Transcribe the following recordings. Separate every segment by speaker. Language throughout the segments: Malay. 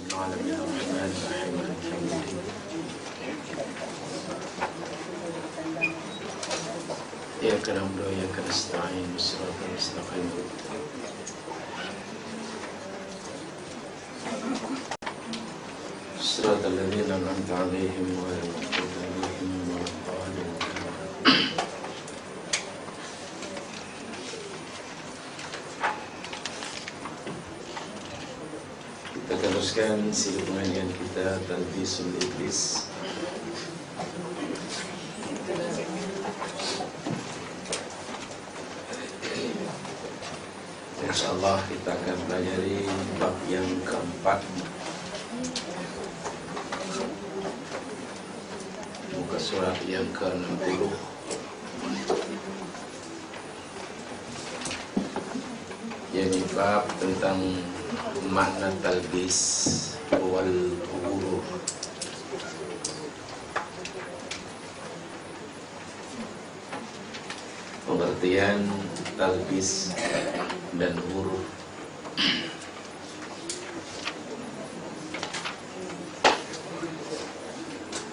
Speaker 1: العالمين الرحمن الرحيم مالك يوم الدين إياك نعبد وإياك نستعين صراط المستقيم صراط الذين أنعمت عليهم غير المغضوب عليهم ولا الضالين. Kita teruskan silih pengajian kita Talbisul Iblis. InsyaAllah kita akan pelajari bab yang keempat, muka surat yang ke-60. Ini bab tentang makna talbis wal ghurur. Pengertian talbis dan ghurur.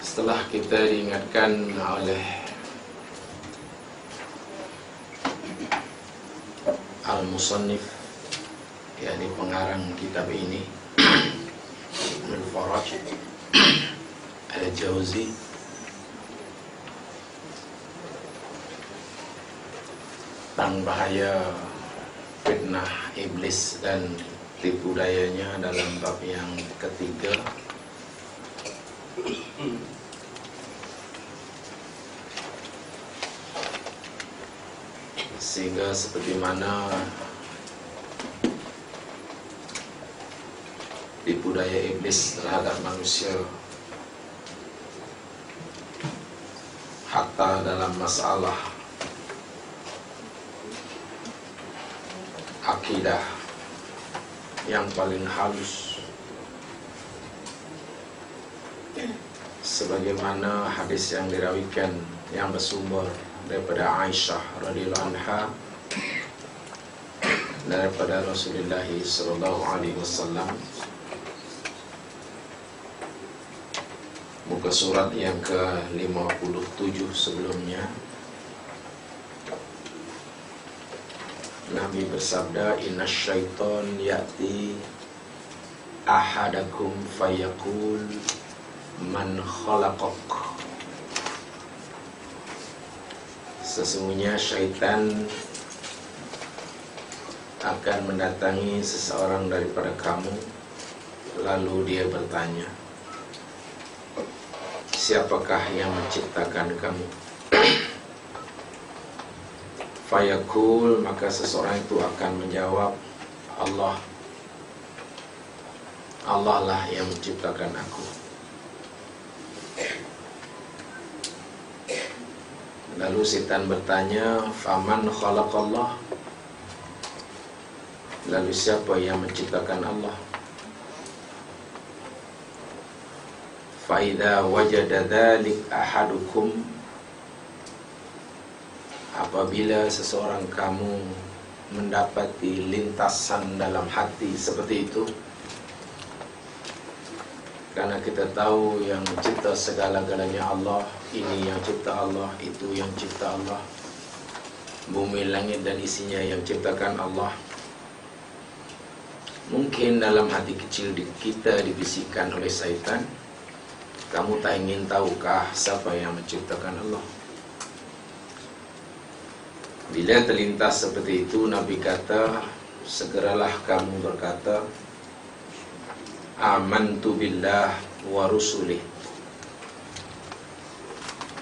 Speaker 1: Setelah kita diingatkan oleh al-musannif, yakni pengarang kitab ini, Ibnul Faraj Al-Jauzi, tentang bahaya fitnah iblis dan tipu dayanya dalam bab yang ketiga. Sehingga seperti mana tipu daya iblis terhadap manusia, hatta dalam masalah akidah yang paling halus, sebagaimana hadis yang dirawikan yang bersumber daripada Aisyah radhiyallahu anha daripada Rasulullah sallallahu alaihi wasallam, muka surat yang ke-57 sebelumnya. Nabi bersabda, "Inna syaitan ya'ti ahadakum fayaqul man khalaqak." Sesungguhnya syaitan akan mendatangi seseorang daripada kamu, lalu dia bertanya, "Siapakah yang menciptakan kamu?" Fayaqul, maka seseorang itu akan menjawab, Allah. Allah lah yang menciptakan aku. Lalu setan bertanya, faman khalaqallah? Lalu siapa yang menciptakan Allah? Fa idza wajada dzalik ahadukum, apabila seseorang kamu mendapati lintasan dalam hati seperti itu, karena kita tahu yang mencipta segala-galanya Allah, ini yang cipta Allah, itu yang cipta Allah, bumi, langit dan isinya yang ciptakan Allah. Mungkin dalam hati kecil kita dibisikkan oleh syaitan, kamu tak ingin tahukah siapa yang menciptakan Allah? Bila terlintas seperti itu, Nabi kata, segeralah kamu berkata, amantu billah wa rusulih.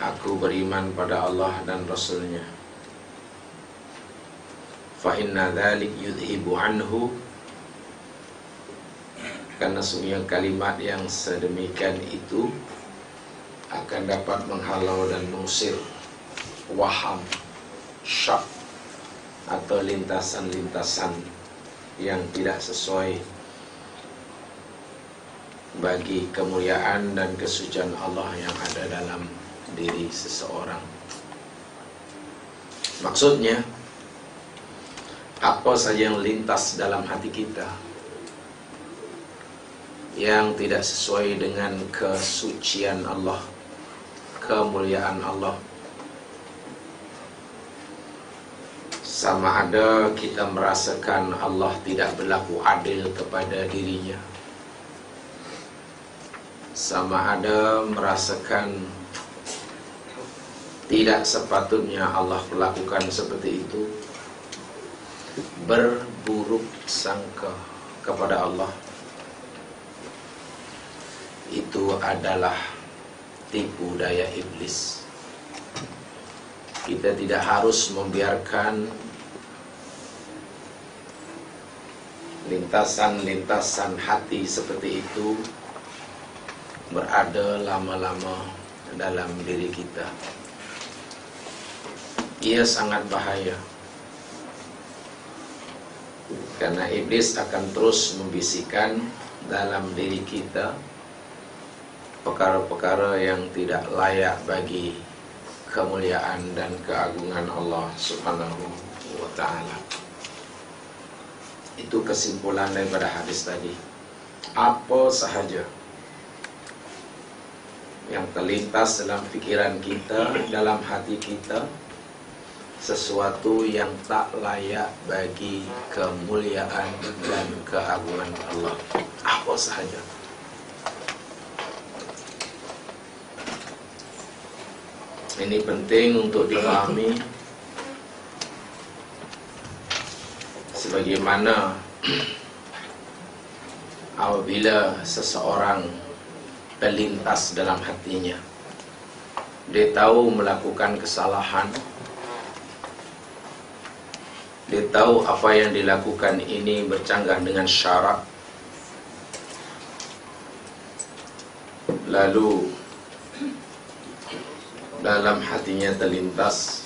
Speaker 1: Aku beriman pada Allah dan Rasulnya. Fa inna dzalik yudhibu anhu, karena sungguhnya kalimat yang sedemikian itu akan dapat menghalau dan mengusir waham, syak, atau lintasan-lintasan yang tidak sesuai bagi kemuliaan dan kesucian Allah yang ada dalam diri seseorang. Maksudnya, apa saja yang lintas dalam hati kita yang tidak sesuai dengan kesucian Allah, kemuliaan Allah. Sama ada kita merasakan Allah tidak berlaku adil kepada dirinya, sama ada merasakan tidak sepatutnya Allah melakukan seperti itu, berburuk sangka kepada Allah, itu adalah tipu daya iblis. Kita tidak harus membiarkan lintasan-lintasan hati seperti itu berada lama-lama dalam diri kita. Ia sangat bahaya, karena iblis akan terus membisikkan dalam diri kita perkara-perkara yang tidak layak bagi kemuliaan dan keagungan Allah Subhanahu wa ta'ala. Itu kesimpulan daripada hadis tadi. Apa sahaja yang terlintas dalam pikiran kita, dalam hati kita, sesuatu yang tak layak bagi kemuliaan dan keagungan Allah, apa sahaja. Ini penting untuk dipahami, sebagaimana apabila seseorang terlintas dalam hatinya, dia tahu melakukan kesalahan, dia tahu apa yang dilakukan ini bercanggah dengan syarak, lalu dalam hatinya terlintas,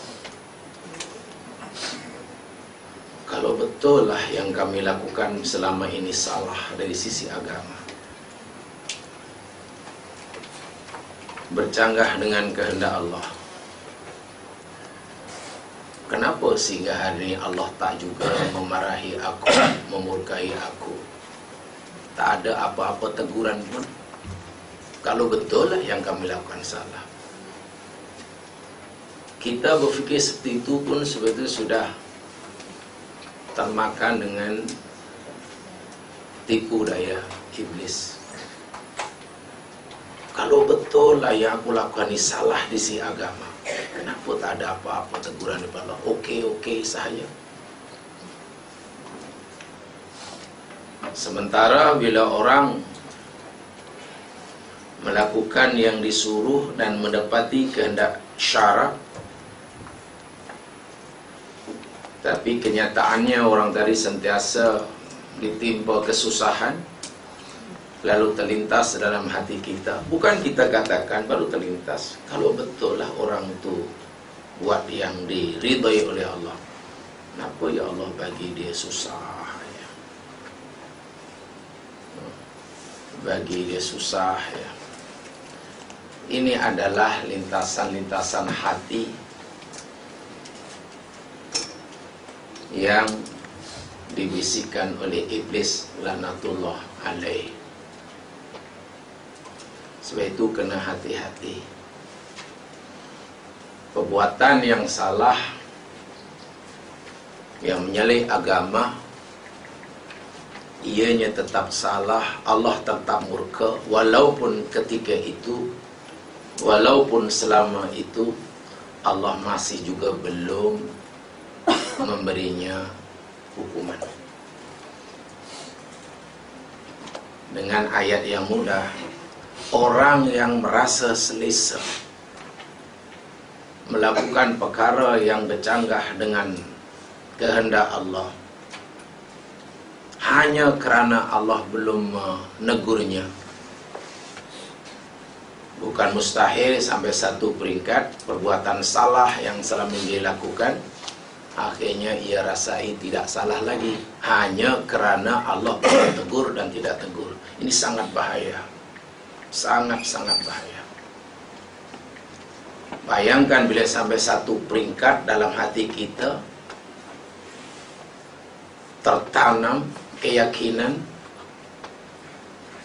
Speaker 1: kalau betul lah yang kami lakukan selama ini salah dari sisi agama, bercanggah dengan kehendak Allah, kenapa sehingga hari ini Allah tak juga memarahi aku, memurkai aku? Tak ada apa-apa teguran pun. Kalau betul lah yang kami lakukan salah. Kita berfikir seperti itu pun sebetulnya sudah termakan dengan tipu daya iblis. Kalau betul lah yang aku lakukan ini salah di sisi agama, kenapa tak ada apa-apa teguran daripada Allah? Okey sahaja. Sementara bila orang melakukan yang disuruh dan mendapati kehendak syarak, tapi kenyataannya orang tadi sentiasa ditimpa kesusahan, lalu terlintas dalam hati kita. Bukan kita katakan baru terlintas, kalau betul lah orang itu buat yang diridai oleh Allah, kenapa ya Allah bagi dia susah ya? Bagi dia susah ya. Ini adalah lintasan-lintasan hati yang dibisikkan oleh iblis laknatullah alaih. Sebab itu kena hati-hati. Perbuatan yang salah, yang menyelih agama, ianya tetap salah, Allah tetap murka, walaupun ketika itu, walaupun selama itu Allah masih juga belum memberinya hukuman. Dengan ayat yang mudah, orang yang merasa selesa melakukan perkara yang bercanggah dengan kehendak Allah hanya kerana Allah belum menegurnya, bukan mustahil sampai satu peringkat perbuatan salah yang selama ini dilakukan, akhirnya ia rasai tidak salah lagi hanya kerana Allah tegur dan tidak tegur. Ini sangat bahaya, sangat-sangat bahaya. Bayangkan bila sampai satu peringkat dalam hati kita tertanam keyakinan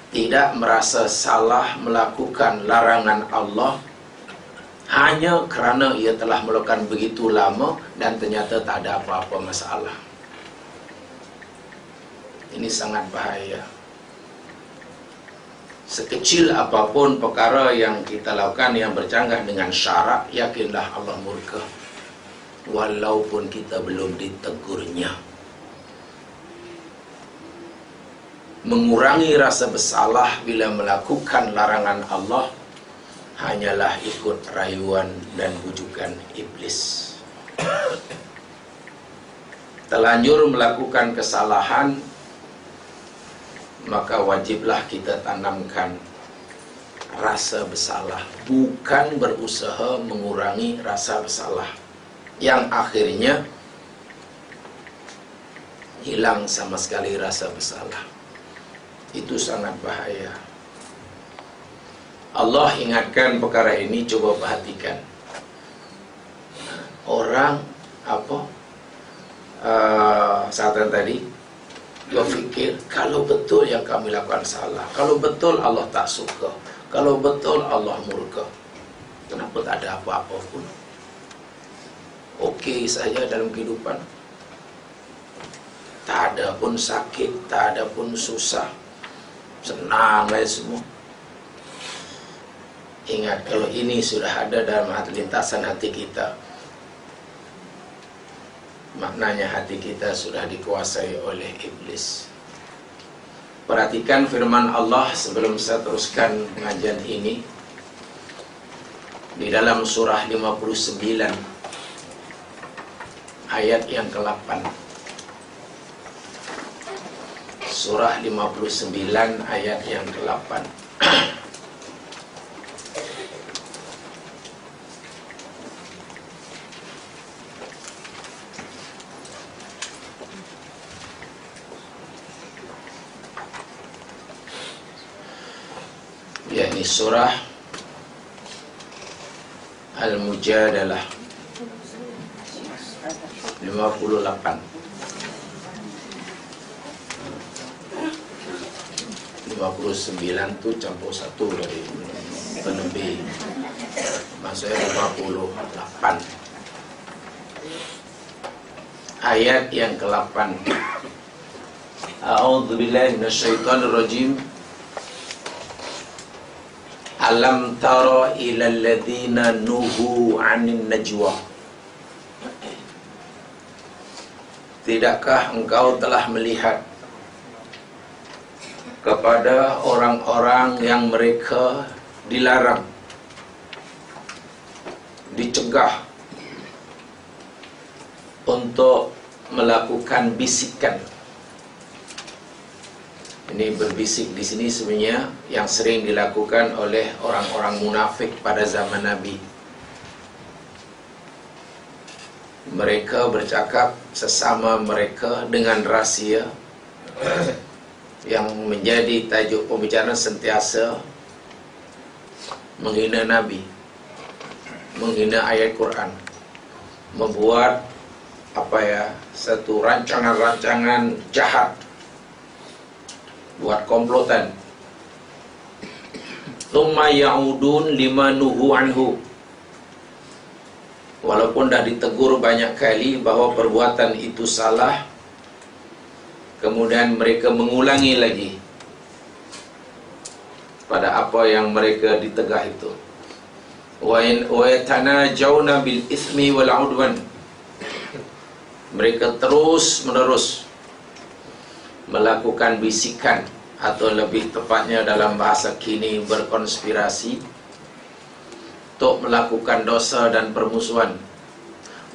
Speaker 1: tidak merasa salah melakukan larangan Allah hanya kerana ia telah melakukan begitu lama dan ternyata tak ada apa-apa masalah. Ini sangat bahaya. Sekecil apapun perkara yang kita lakukan yang bercanggah dengan syarak, yakinlah Allah murka, walaupun kita belum ditegurnya. Mengurangi rasa bersalah bila melakukan larangan Allah hanyalah ikut rayuan dan bujukan iblis. Terlanjur melakukan kesalahan, maka wajiblah kita tanamkan rasa bersalah, bukan berusaha mengurangi rasa bersalah yang akhirnya hilang sama sekali rasa bersalah. Itu sangat bahaya. Allah ingatkan perkara ini, coba perhatikan. Orang saatan tadi dia fikir kalau betul yang kami lakukan salah, kalau betul Allah tak suka, kalau betul Allah murka, kenapa tak ada apa-apa pun? Okey saja dalam kehidupan, tak ada pun sakit, tak ada pun susah, senang lah semua. Ingat, kalau ini sudah ada dalam lintasan hati kita, maknanya hati kita sudah dikuasai oleh iblis. Perhatikan firman Allah sebelum saya teruskan pengajian ini. Di dalam surah 59 ayat yang ke-8. Surah 59 ayat yang ke-8. Yakni surah Al-Mujadalah 58. 59 tu campur satu dari penebih, maksudnya 58. Ayat yang ke-8. A'udzubillahi minasyaitonirrajim. Alam tara ilal ladzina nuhu 'anil najwa. Tidakkah engkau telah melihat kepada orang-orang yang mereka dilarang, dicegah untuk melakukan bisikan. Ini berbisik di sini sebenarnya yang sering dilakukan oleh orang-orang munafik pada zaman Nabi. Mereka bercakap sesama mereka dengan rahsia yang menjadi tajuk pembicaraan sentiasa menghina Nabi, menghina ayat Quran, membuat satu rancangan-rancangan jahat, buat komplotan. Tsumma ya'udun lima nuhu anhu. Walaupun dah ditegur banyak kali bahawa perbuatan itu salah, kemudian mereka mengulangi lagi pada apa yang mereka ditegah itu. Wa yatanajawna bil itsmi wal 'udwan. Mereka terus menerus melakukan bisikan, atau lebih tepatnya dalam bahasa kini berkonspirasi untuk melakukan dosa dan permusuhan,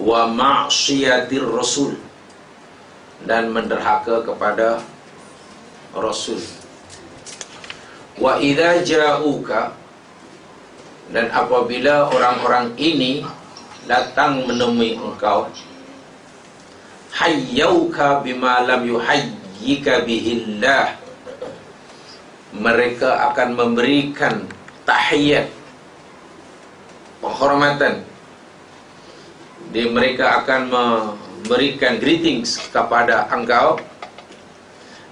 Speaker 1: wa ma'syiyatir rasul, dan menderhaka kepada Rasul. Wa idza ja'uka, dan apabila orang-orang ini datang menemui engkau, hayyauka bima lam yuhayyika bihillah, mereka akan memberikan tahiyat, penghormatan. Mereka akan memberikan greetings kepada engkau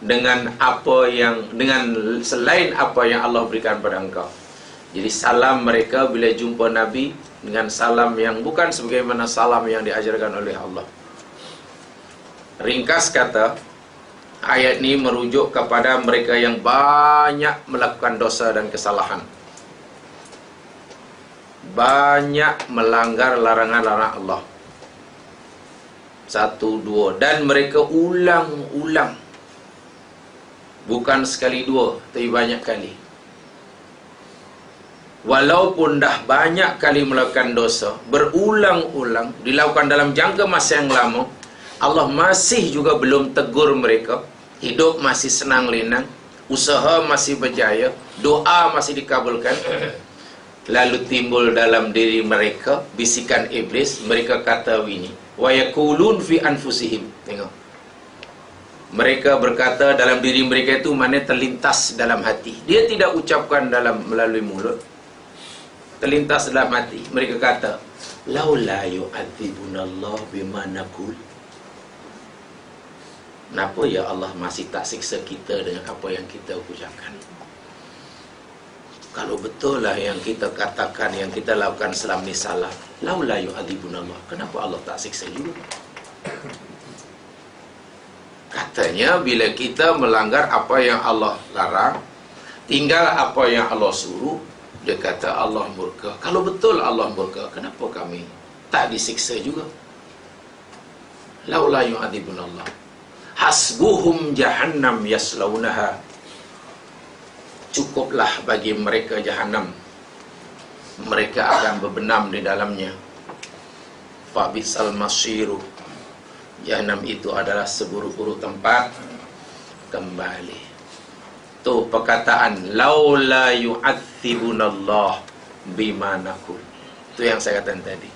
Speaker 1: dengan selain apa yang Allah berikan pada engkau. Jadi salam mereka bila jumpa Nabi dengan salam yang bukan sebagaimana salam yang diajarkan oleh Allah. Ringkas kata, ayat ini merujuk kepada mereka yang banyak melakukan dosa dan kesalahan, banyak melanggar larangan-larangan Allah. 1, 2, dan mereka ulang-ulang, bukan sekali dua, tapi banyak kali. Walaupun dah banyak kali melakukan dosa, berulang-ulang, dilakukan dalam jangka masa yang lama, Allah masih juga belum tegur mereka. Hidup masih senang lenang, usaha masih berjaya, doa masih dikabulkan. Lalu timbul dalam diri mereka bisikan iblis. Mereka kata ini, wa yaqulun fi anfusihim. Tengok, mereka berkata dalam diri mereka itu, mana terlintas dalam hati. Dia tidak ucapkan melalui mulut, terlintas dalam hati. Mereka kata, laula yu'adzibunallahu bima naqul. Kenapa ya Allah masih tak siksa kita dengan apa yang kita ucapkan? Kalau betul lah yang kita katakan, yang kita lakukan selama ni salah, laula yu'adzibunallah, kenapa Allah tak siksa juga? Katanya bila kita melanggar apa yang Allah larang, tinggal apa yang Allah suruh, dia kata Allah murka. Kalau betul Allah murka, kenapa kami tak disiksa juga? Laula yu'adzibunallah. Hasbuhum jahannam yaslaunaha. Cukuplah bagi mereka jahannam, mereka akan berbenam di dalamnya. Fabisal masiru. Jahannam itu adalah seburuk-buruk tempat kembali. Tu perkataan laula yu'adzibunallah bima naqul. Itu yang saya katakan tadi.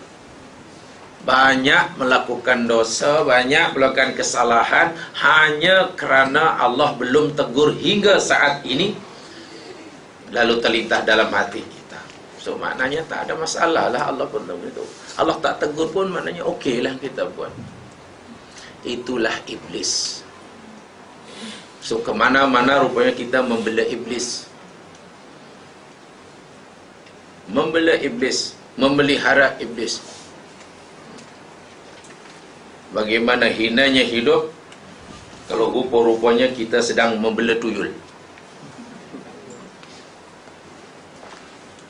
Speaker 1: Banyak melakukan dosa, banyak melakukan kesalahan hanya kerana Allah belum tegur hingga saat ini, lalu terlintas dalam hati kita. So maknanya tak ada masalah lah, Allah pun tahu itu. Allah tak tegur pun maknanya okey lah kita buat. Itulah iblis. So kemana-mana rupanya kita membela iblis, membela iblis, memelihara iblis. Bagaimana hinanya hidup kalau rupa-rupanya kita sedang membela tuyul.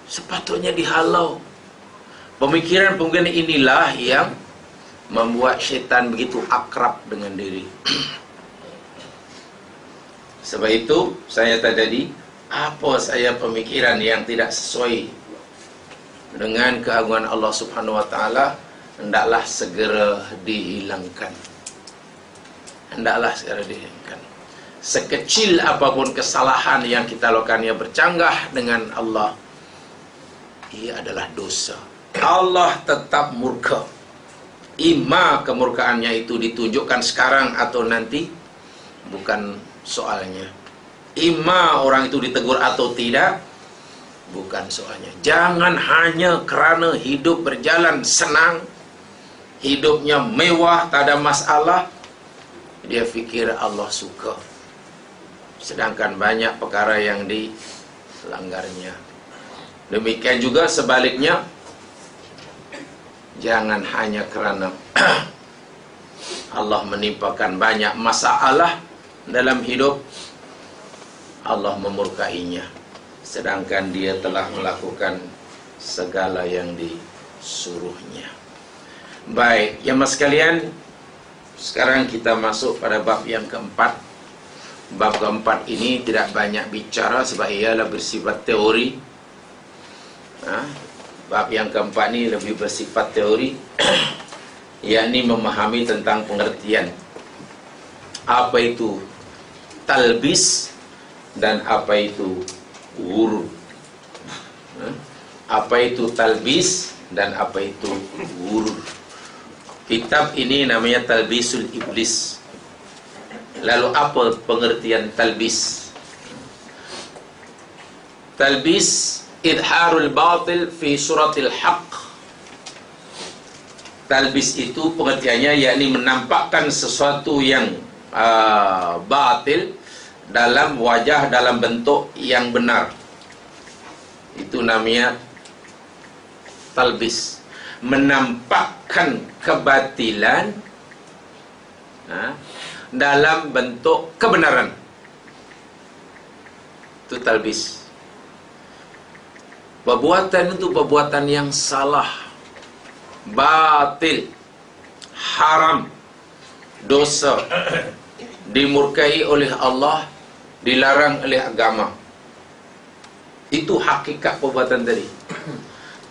Speaker 1: Sepatutnya dihalau. Pemikiran-pemikiran inilah yang membuat syaitan begitu akrab dengan diri. Sebab itu saya tadi, apa saya pemikiran yang tidak sesuai dengan keagungan Allah Subhanahu wa taala, hendaklah segera dihilangkan. Hendaklah segera dihilangkan. Sekecil apapun kesalahan yang kita lakukan yang bercanggah dengan Allah, ia adalah dosa. Allah tetap murka. Ima kemurkaannya itu ditunjukkan sekarang atau nanti, bukan soalnya. Ima orang itu ditegur atau tidak, bukan soalnya. Jangan hanya kerana hidup berjalan senang, hidupnya mewah, tak ada masalah, dia fikir Allah suka, sedangkan banyak perkara yang dilanggarnya. Demikian juga sebaliknya, jangan hanya kerana Allah menimpakan banyak masalah dalam hidup, Allah memurkainya, sedangkan dia telah melakukan segala yang disuruhnya. Baik, jemaah sekalian, sekarang kita masuk pada bab yang keempat. Bab keempat ini tidak banyak bicara sebab ialah bersifat teori. Bab yang keempat ini lebih bersifat teori, yakni memahami tentang pengertian apa itu talbis dan apa itu ghurur. Apa itu talbis dan apa itu ghurur. Kitab ini namanya Talbisul Iblis. Lalu apa pengertian talbis? Talbis idharul batil fi suratil haqq. Talbis itu pengertiannya yakni menampakkan sesuatu yang batil dalam wajah, dalam bentuk yang benar. Itu namanya talbis. Menampakkan kebatilan dalam bentuk kebenaran. Itu talbis. Perbuatan itu perbuatan yang salah, batil, haram, dosa, dimurkai oleh Allah, dilarang oleh agama. Itu hakikat perbuatan tadi.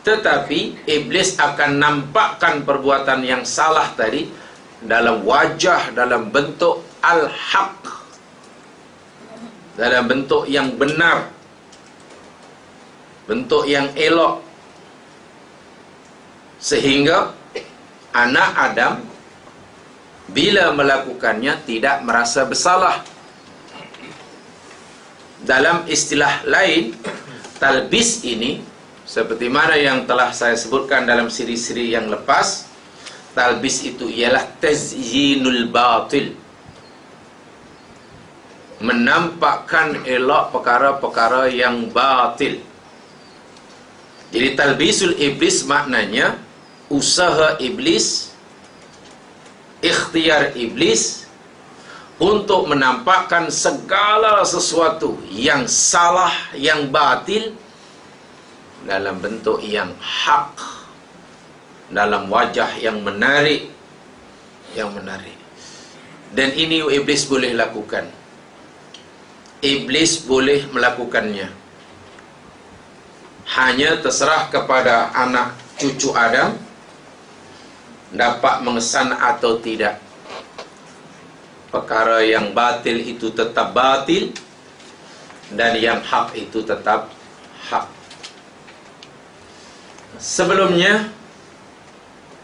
Speaker 1: Tetapi iblis akan nampakkan perbuatan yang salah tadi dalam wajah, dalam bentuk al-haq, dalam bentuk yang benar, bentuk yang elok, sehingga anak Adam bila melakukannya tidak merasa bersalah. Dalam istilah lain, talbis ini seperti mana yang telah saya sebutkan dalam siri-siri yang lepas, talbis itu ialah tazyinul batil, menampakkan elok perkara-perkara yang batil. Jadi talbisul iblis maknanya usaha iblis, ikhtiar iblis untuk menampakkan segala sesuatu yang salah, yang batil dalam bentuk yang hak, dalam wajah yang menarik, Dan ini iblis boleh lakukan. Iblis boleh melakukannya. Hanya terserah kepada anak cucu Adam dapat mengesan atau tidak. Perkara yang batil itu tetap batil, dan yang hak itu tetap hak. Sebelumnya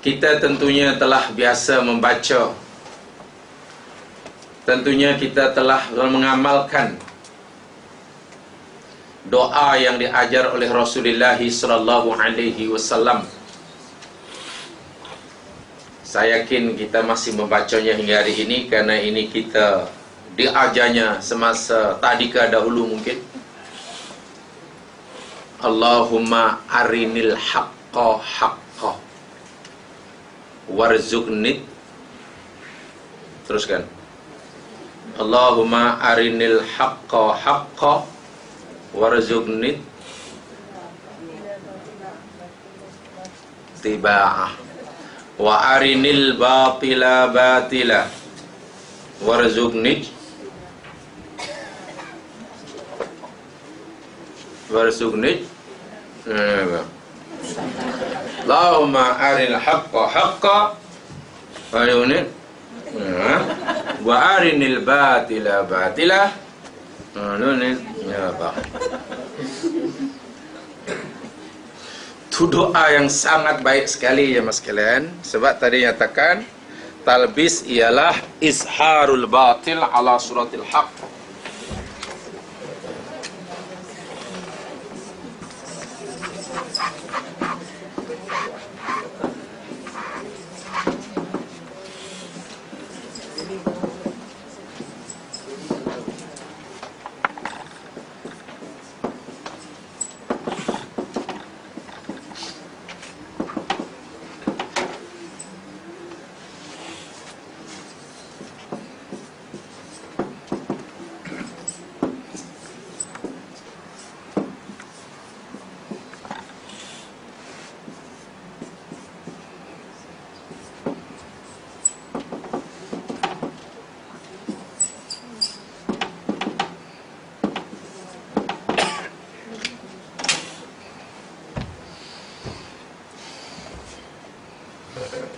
Speaker 1: kita tentunya telah biasa membaca, tentunya kita telah mengamalkan doa yang diajar oleh Rasulullah sallallahu alaihi wasallam. Saya yakin kita masih membacanya hingga hari ini, karena ini kita diajarnya semasa tadika dahulu mungkin. Allahumma arinil haqqa haqqa warzuqni. Teruskan. Allahumma arinil haqqa haqqa warzuqni tiba'ah wa arinil batila batila warzuqni Allahumma arinil haqqa haqqa wa arinil batila batila. Itu doa yang sangat baik sekali ya mas sekalian. Sebab tadi nyatakan talbis ialah izharul batil ala suratil haq.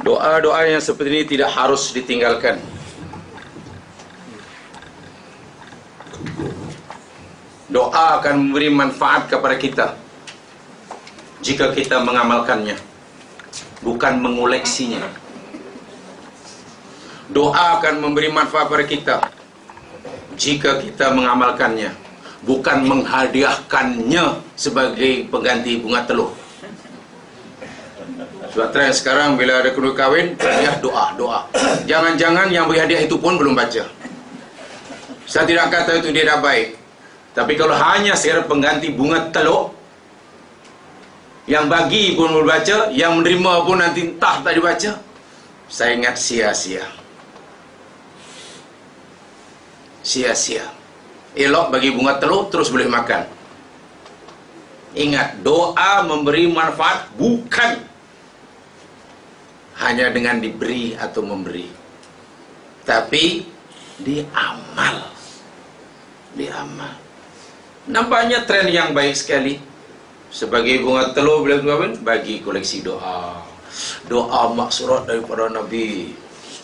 Speaker 1: Doa-doa yang seperti ini tidak harus ditinggalkan. Doa akan memberi manfaat kepada kita jika kita mengamalkannya, bukan mengoleksinya. Doa akan memberi manfaat kepada kita jika kita mengamalkannya, bukan menghadiahkannya sebagai pengganti bunga telur. Sebab trend sekarang bila ada kedua kahwin, hadiah doa. Jangan-jangan yang beri hadiah itu pun belum baca. Saya tidak kata itu dia dah baik. Tapi kalau hanya sekadar pengganti bunga telur, yang bagi pun boleh baca, yang menerima pun nanti entah tak dibaca, saya ingat sia-sia. Sia-sia. Elok bagi bunga telur, terus boleh makan. Ingat, doa memberi manfaat bukan hanya dengan diberi atau memberi, tapi diamal. Diamal. Nampaknya tren yang baik sekali. Sebagai bunga telur boleh bagi koleksi doa. Doa maksurat daripada Nabi.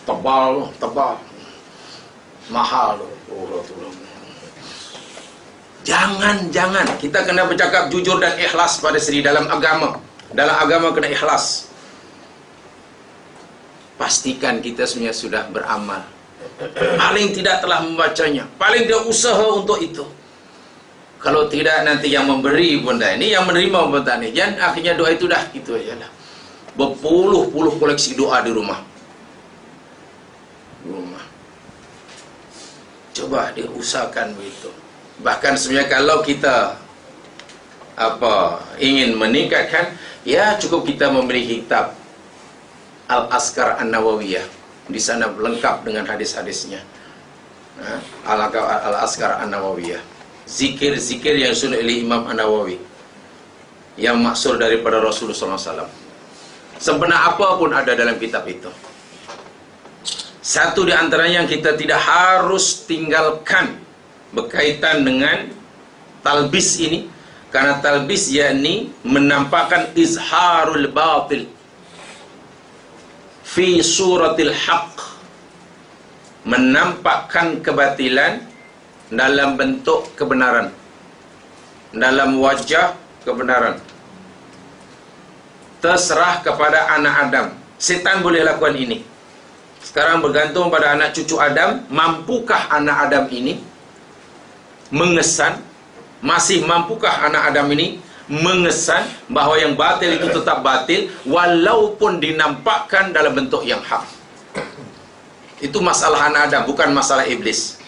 Speaker 1: Tebal. Mahal. Jangan. Kita kena bercakap jujur dan ikhlas pada sendiri dalam agama. Dalam agama kena ikhlas. Pastikan kita sebenarnya sudah beramal. Paling tidak telah membacanya. Paling tidak usaha untuk itu. Kalau tidak nanti yang memberi pun dah ini, yang menerima pun tak ni. Dan akhirnya doa itu dah gitu aja lah. Berpuluh-puluh koleksi doa di rumah. Coba diusahakan begitu. Bahkan sebenarnya kalau kita ingin meningkatkan, ya cukup kita memberi kitab Al-Askar An-Nawawiyah. Di sana lengkap dengan hadis-hadisnya. Al-Askar An-Nawawiyah. Zikir-zikir yang disusun oleh Imam An-Nawawi, yang maksur daripada Rasulullah SAW. Sebenar apa pun ada dalam kitab itu. Satu di antaranya yang kita tidak harus tinggalkan berkaitan dengan talbis ini, karena talbis yakni menampakkan izharul batil fi suratil haq, menampakkan kebatilan dalam bentuk kebenaran, dalam wajah kebenaran. Terserah kepada anak Adam. Setan boleh lakukan ini. Sekarang bergantung pada anak cucu Adam. Mampukah anak Adam ini mengesan? Masih mampukah anak Adam ini mengesan bahawa yang batil itu tetap batil, walaupun dinampakkan dalam bentuk yang hak? Itu masalah anak Adam, bukan masalah iblis.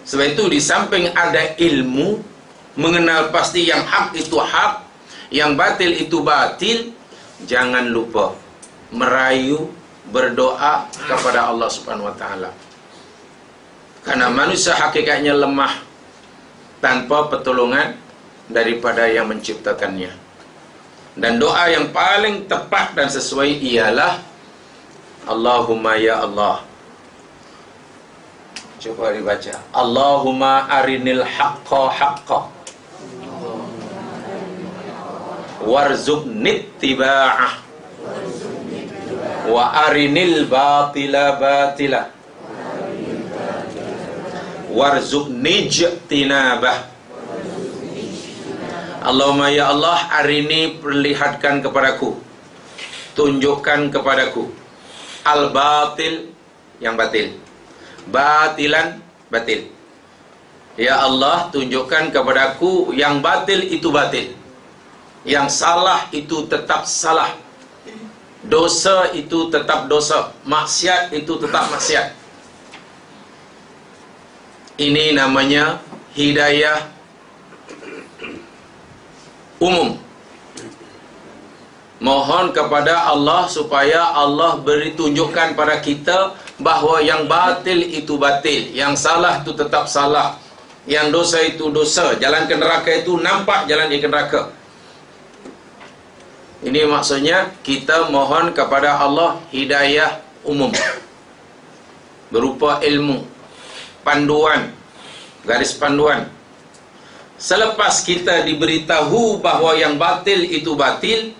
Speaker 1: Sebab itu di samping ada ilmu, mengenal pasti yang hak itu hak, yang batil itu batil, jangan lupa merayu, berdoa kepada Allah Subhanahu wa taala. Karena manusia hakikatnya lemah tanpa pertolongan daripada yang menciptakannya. Dan doa yang paling tepat dan sesuai ialah Allahumma ya Allah. Coba dibaca. Allahumma arinil haqqa haqqa warzuqni ittiba'ah wa arinil batila batila warzuqni ijtinabah. Allahumma ya Allah, arini, perlihatkan kepadaku, tunjukkan kepadaku al-batil, yang batil, batilan, batil. Ya Allah, tunjukkan kepadaku yang batil itu batil, yang salah itu tetap salah, dosa itu tetap dosa, maksiat itu tetap maksiat. Ini namanya hidayah umum. Mohon kepada Allah supaya Allah beri tunjukkan pada kita bahawa yang batil itu batil, yang salah itu tetap salah, yang dosa itu dosa, jalan ke neraka itu nampak jalan ke neraka. Ini maksudnya kita mohon kepada Allah hidayah umum berupa ilmu, panduan, garis panduan. Selepas kita diberitahu bahawa yang batil itu batil,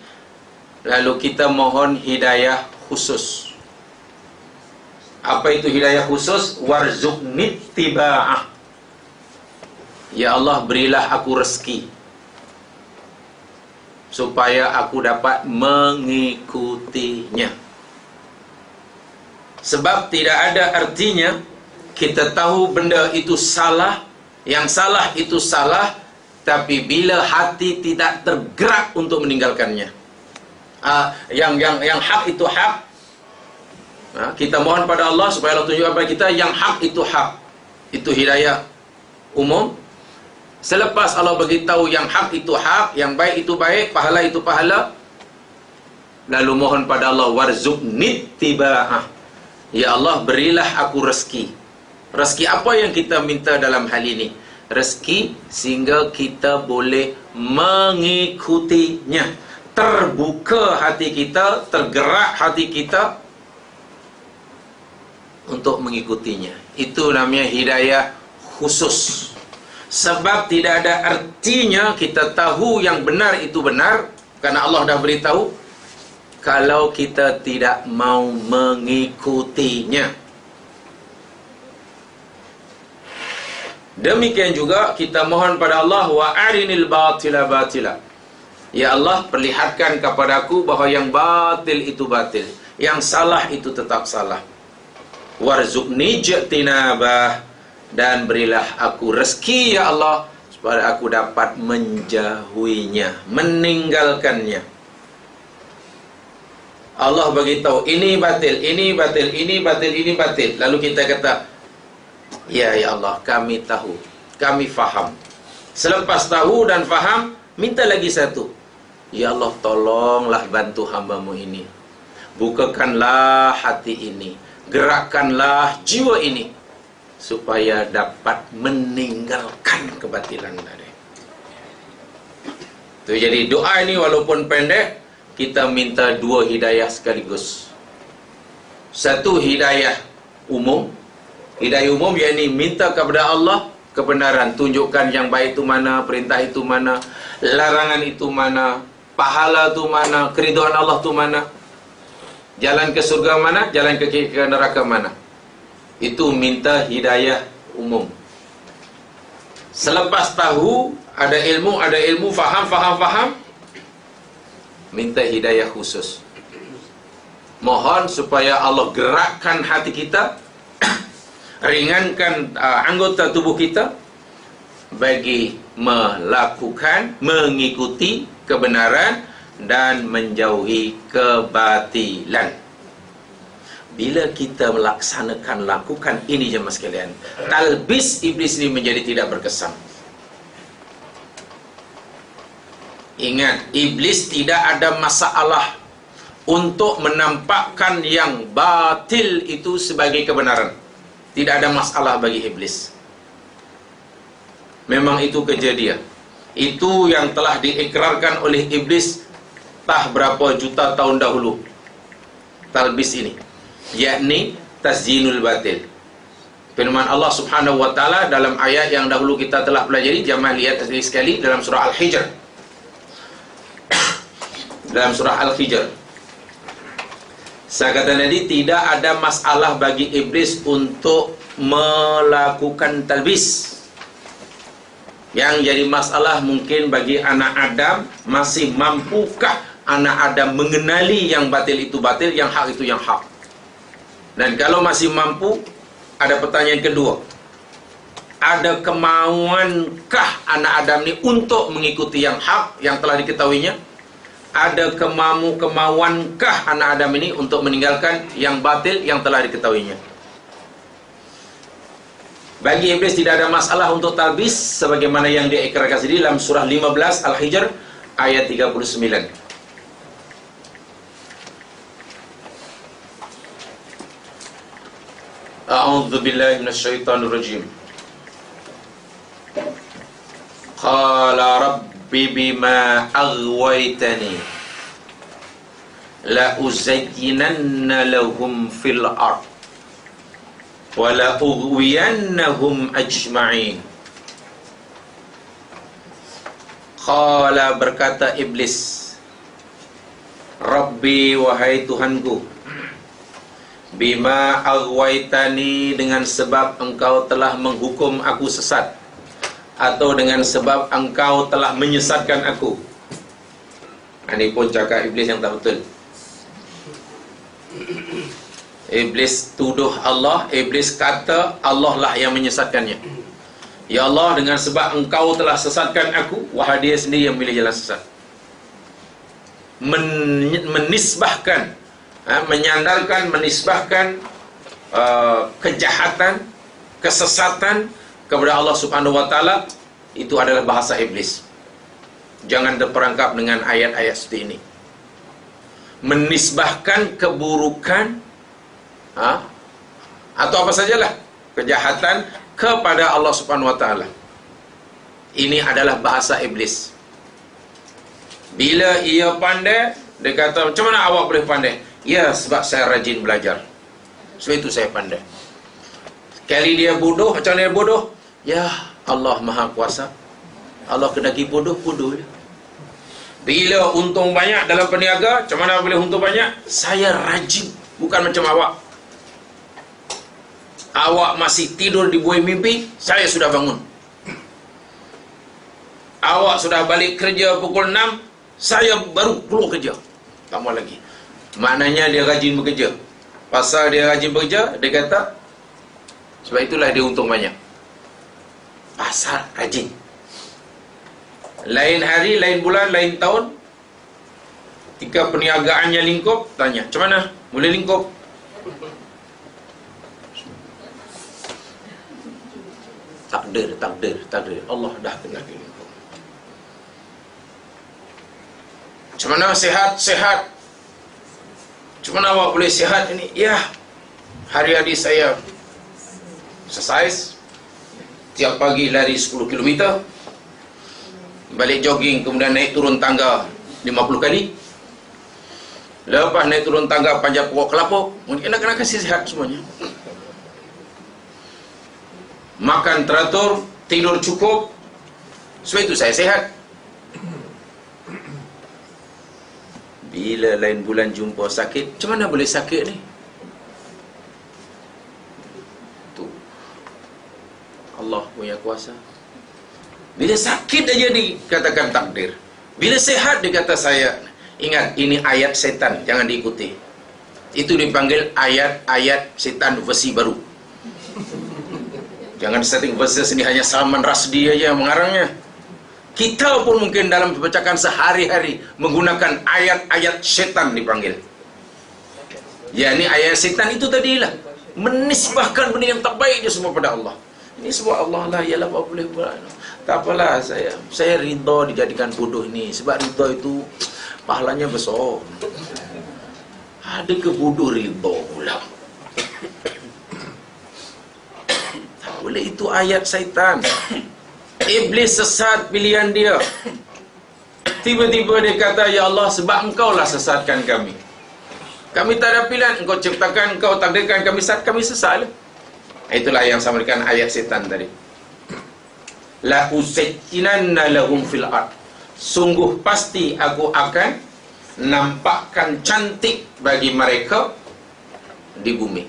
Speaker 1: lalu kita mohon hidayah khusus. Apa itu hidayah khusus? Warzuqni ittiba'ah. Ya Allah, berilah aku rezeki supaya aku dapat mengikutinya. Sebab tidak ada artinya kita tahu benda itu salah, yang salah itu salah, tapi bila hati tidak tergerak untuk meninggalkannya. Yang hak itu hak, Kita mohon pada Allah supaya Allah tunjukkan kepada kita yang hak itu hak. Itu hidayah umum. Selepas Allah beritahu yang hak itu hak, yang baik itu baik, pahala itu pahala, lalu mohon pada Allah, warzuqnit tiba'ah. Ya Allah, berilah aku rezeki. Rezeki apa yang kita minta dalam hal ini? Rezeki sehingga kita boleh mengikutinya. Terbuka hati kita, tergerak hati kita untuk mengikutinya. Itu namanya hidayah khusus. Sebab tidak ada artinya kita tahu yang benar itu benar, karena Allah dah beritahu, kalau kita tidak mau mengikutinya. Demikian juga kita mohon pada Allah, wa arinil batila batila. Ya Allah, perlihatkan kepadaku bahawa yang batil itu batil, yang salah itu tetap salah. Warzuqni jtinabah, dan berilah aku rezeki ya Allah supaya aku dapat menjauhinya, meninggalkannya. Allah beritahu ini batil, ini batil, ini batil, ini batil. Lalu kita kata, ya Allah, kami tahu, kami faham. Selepas tahu dan faham, minta lagi satu. Ya Allah, tolonglah bantu hamba-Mu ini. Bukakanlah hati ini, gerakkanlah jiwa ini supaya dapat meninggalkan kebatilan tadi. Itu jadi doa ini walaupun pendek, kita minta dua hidayah sekaligus. Satu hidayah umum. Hidayah umum yakni minta kepada Allah kebenaran, tunjukkan yang baik itu mana, perintah itu mana, larangan itu mana, pahala itu mana, keridhaan Allah itu mana, jalan ke surga mana, jalan ke neraka mana. Itu minta hidayah umum. Selepas tahu, ada ilmu, faham, minta hidayah khusus. Mohon supaya Allah gerakkan hati kita, ringankan anggota tubuh kita bagi melakukan, mengikuti kebenaran dan menjauhi kebatilan. Bila kita melaksanakan, lakukan ini jemaah sekalian, talbis iblis ini menjadi tidak berkesan. Ingat, iblis tidak ada masalah untuk menampakkan yang batil itu sebagai kebenaran. Tidak ada masalah bagi iblis. Memang itu kejadian. Itu yang telah diikrarkan oleh iblis tak berapa juta tahun dahulu. Talbis ini, yakni tazyinul batil. Firman Allah Subhanahu wa taala dalam ayat yang dahulu kita telah pelajari, jamaah lihat sekali dalam surah Al-Hijr. Dalam surah Al-Hijr, saya kata tadi, tidak ada masalah bagi iblis untuk melakukan talbis. Yang jadi masalah mungkin bagi anak Adam, masih mampukah anak Adam mengenali yang batil itu batil, yang hak itu yang hak. Dan kalau masih mampu, ada pertanyaan kedua, ada kemauankah anak Adam ini untuk mengikuti yang hak yang telah diketahuinya? Ada kemauankah anak Adam ini untuk meninggalkan yang batil yang telah diketahuinya? Bagi iblis tidak ada masalah untuk talbis, sebagaimana yang dia ikrarkan sendiri dalam surah 15 Al-Hijr ayat 39. A'udzu billahi minasyaitonir rajim. Qala rabbi bima aghwaytani la uzayyinanna lahum fil ard wa la ughwiyannahum ajma'in. Qala, berkata iblis, Rabbi, wahai Tuhanku, bima aghwaytani, dengan sebab engkau telah menghukum aku sesat, atau dengan sebab engkau telah menyesatkan aku. Ini pun cakap iblis yang tak betul. Iblis tuduh Allah, iblis kata Allah lah yang menyesatkannya. Ya Allah, dengan sebab engkau telah sesatkan aku, wahai dia sendiri yang milih jalan sesat. Menisbahkan menyandarkan, menisbahkan kejahatan, kesesatan kepada Allah Subhanahu wa taala, itu adalah bahasa iblis. Jangan terperangkap dengan ayat-ayat seperti ini. Menisbahkan keburukan atau apa sajalah kejahatan kepada Allah Subhanahu wa taala. Ini adalah bahasa iblis. Bila ia pandai, dia kata, macam mana awak boleh pandai? Ya, sebab saya rajin belajar, sebab itu saya pandai. Kali dia bodoh, macam mana dia bodoh? Ya, Allah Maha Kuasa, Allah kedaki bodoh, bodoh je. Bila untung banyak dalam perniaga, macam mana boleh untung banyak? Saya rajin, bukan macam awak. Awak masih tidur di buai mimpi, saya sudah bangun. Awak sudah balik kerja pukul 6, saya baru keluar kerja. Tambah lagi. Maknanya dia rajin bekerja. Pasal dia rajin bekerja, dia kata, sebab itulah dia untung banyak. Pasal rajin. Lain hari, lain bulan, lain tahun, ketika perniagaannya lingkup, tanya, macam mana? Boleh lingkup? Takdir. Allah dah kena lingkup. Macam mana sehat? Macam mana awak boleh sihat ini? Ya, hari-hari saya exercise. Tiap pagi lari 10 km, balik jogging, kemudian naik turun tangga 50 kali. Lepas naik turun tangga panjat pokok kelapa. Mungkin nak kena kasih sihat semuanya. Makan teratur, tidur cukup, sebab itu saya sihat. Bila lain bulan jumpa sakit, macam mana boleh sakit ni? Tu Allah punya kuasa. Bila sakit aja dikatakan takdir, bila sehat dikata saya. Ingat, ini ayat setan, jangan diikuti. Itu dipanggil ayat-ayat setan versi baru. Jangan setting versi ini hanya Salman Rushdie aja yang mengarangnya. Kita pun mungkin dalam percakapan sehari-hari menggunakan ayat-ayat setan dipanggil. Ya, ini ayat setan itu tadilah menisbahkan benda yang terbaik je semua pada Allah. Ini sebab Allah lah, ialah apa boleh buat. Tak apalah, saya ridha dijadikan bodoh ini, sebab ridha itu pahalanya besar. Ada ke bodoh ridha pula? Tak boleh, itu ayat syaitan. Iblis sesat pilihan dia. Tiba-tiba dia kata, ya Allah, sebab engkau lah sesatkan kami. Kami tak ada pilihan, engkau ciptakan, engkau takdirkan kami sesat lah. Itulah yang sama dengan ayat setan tadi. La uzaytinanna lahum fil ard. Sungguh pasti aku akan nampakkan cantik bagi mereka di bumi.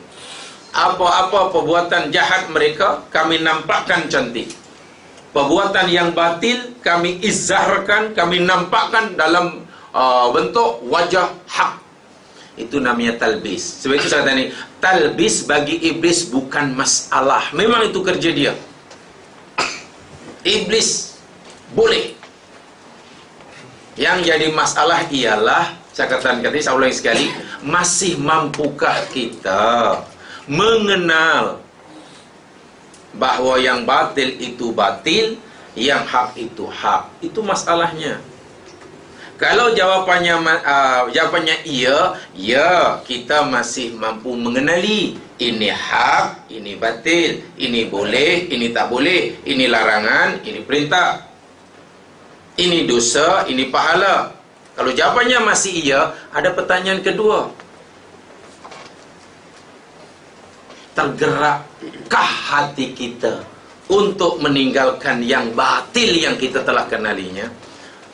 Speaker 1: Apa-apa perbuatan jahat mereka, kami nampakkan cantik. Perbuatan yang batil, kami izharkan, kami nampakkan dalam bentuk wajah hak. Itu namanya talbis. Sebab itu saya kata ni, talbis bagi iblis bukan masalah. Memang itu kerja dia. Iblis boleh. Yang jadi masalah ialah, saya katakan tadi, saya ulangi sekali, masih mampukah kita mengenal bahawa yang batil itu batil, yang hak itu hak. Itu masalahnya. Kalau jawapannya iya, ya, kita masih mampu mengenali ini hak, ini batil, ini boleh, ini tak boleh, ini larangan, ini perintah, ini dosa, ini pahala. Kalau jawapannya masih iya, ada pertanyaan kedua. Tergerakkah hati kita untuk meninggalkan yang batil yang kita telah kenalinya,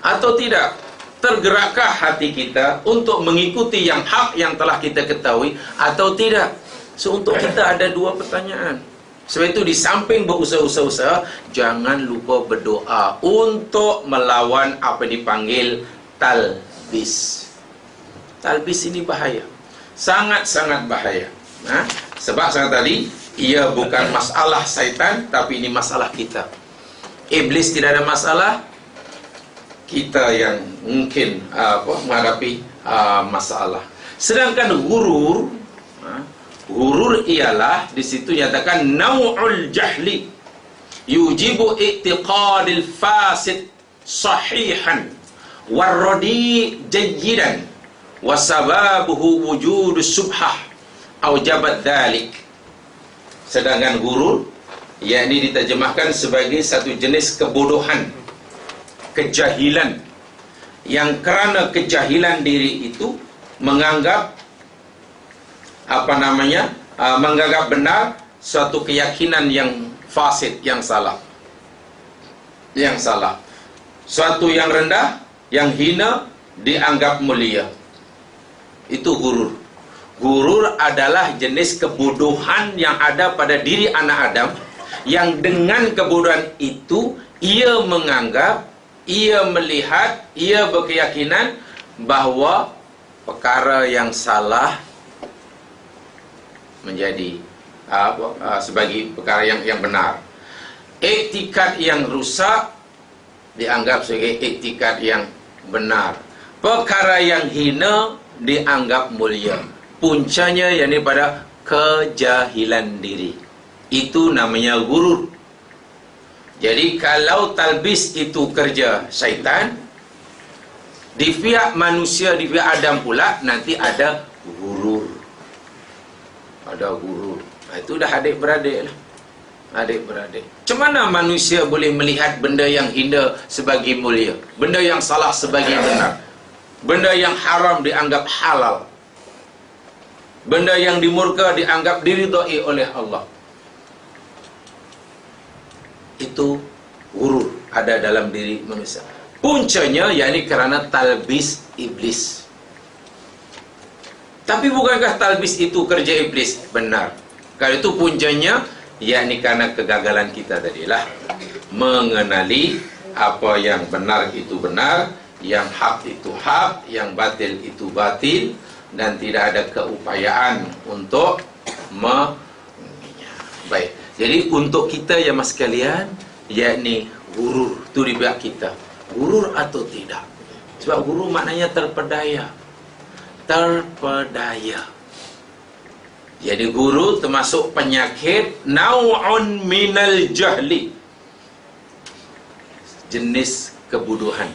Speaker 1: atau tidak? Tergerakkah hati kita untuk mengikuti yang hak yang telah kita ketahui, atau tidak? So, untuk kita ada dua pertanyaan. Sebab itu di samping berusaha-usaha, jangan lupa berdoa untuk melawan apa dipanggil talbis. Talbis ini bahaya, sangat-sangat bahaya. Sebab saya tadi, ia bukan masalah syaitan, tapi ini masalah kita. Iblis tidak ada masalah, kita yang mungkin menghadapi masalah. Sedangkan gurur, gurur ialah di situ nyatakan nau'ul jahli yujibu i'tiqadil fasid sahihan warradi jayyidan wasababuhu wujudus subhah aujabat dhalik. Sedangkan gurur yakni diterjemahkan sebagai satu jenis kebodohan, kejahilan, yang kerana kejahilan diri itu menganggap menganggap benar suatu keyakinan yang fasid, yang salah. Suatu yang rendah, yang hina dianggap mulia. Itu gurur. Gurur adalah jenis kebodohan yang ada pada diri anak Adam, yang dengan kebodohan itu ia menganggap, ia melihat, ia berkeyakinan bahawa perkara yang salah menjadi sebagai perkara yang benar. Etikat yang rusak dianggap sebagai etikat yang benar. Perkara yang hina dianggap mulia. Puncanya yakni pada kejahilan diri. Itu namanya gurur. Jadi kalau talbis itu kerja syaitan, di pihak manusia, di pihak Adam pula nanti ada gurur. Ada gurur. Itu dah adik-beradik lah. Adik-beradik. Macam mana manusia boleh melihat benda yang hina sebagai mulia, benda yang salah sebagai benar, benda yang haram dianggap halal, benda yang dimurka dianggap diridai oleh Allah? Itu gurur ada dalam diri manusia. Puncanya yakni kerana talbis iblis. Tapi bukankah talbis itu kerja iblis? Benar. Kalau itu puncanya yakni karena kegagalan kita tadilah mengenali apa yang benar itu benar, yang hak itu hak, yang batil itu batil, dan tidak ada keupayaan untuk baik. Jadi untuk kita ya mas sekalian, yakni gurur itu di pihak kita. Gurur atau tidak? Sebab gurur maknanya terpedaya. Terpedaya. Jadi guru termasuk penyakit nau'un minal jahli, jenis kebodohan.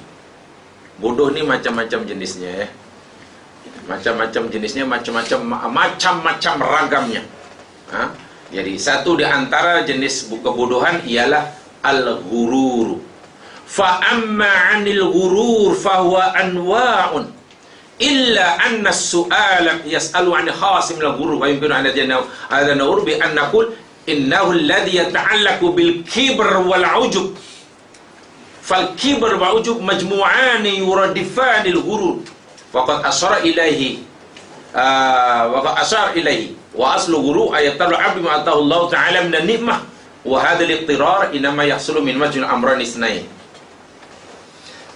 Speaker 1: Bodoh ni macam-macam jenisnya ya. Macam-macam jenisnya, macam-macam ragamnya. Jadi satu di antara jenis kebodohan ialah al-ghurur. Fa amma 'anil ghurur fa huwa anwa'un illa anna as-su'ala yas'alu 'an khasim al-ghurur wa yumkinu an yatanawu bi an naqul innahu alladhi yata'allaqu bil kibr wal 'ujub. Fal kibr wal 'ujub majmu'an yuradifan al-ghurur. Faqad asyara ilaihi wa aslu ghurur ayatul 'abd ma atahu Allah ta'ala min an-ni'mah wa hadha al-iqtirar inma yahsulu min majmul amran isnain.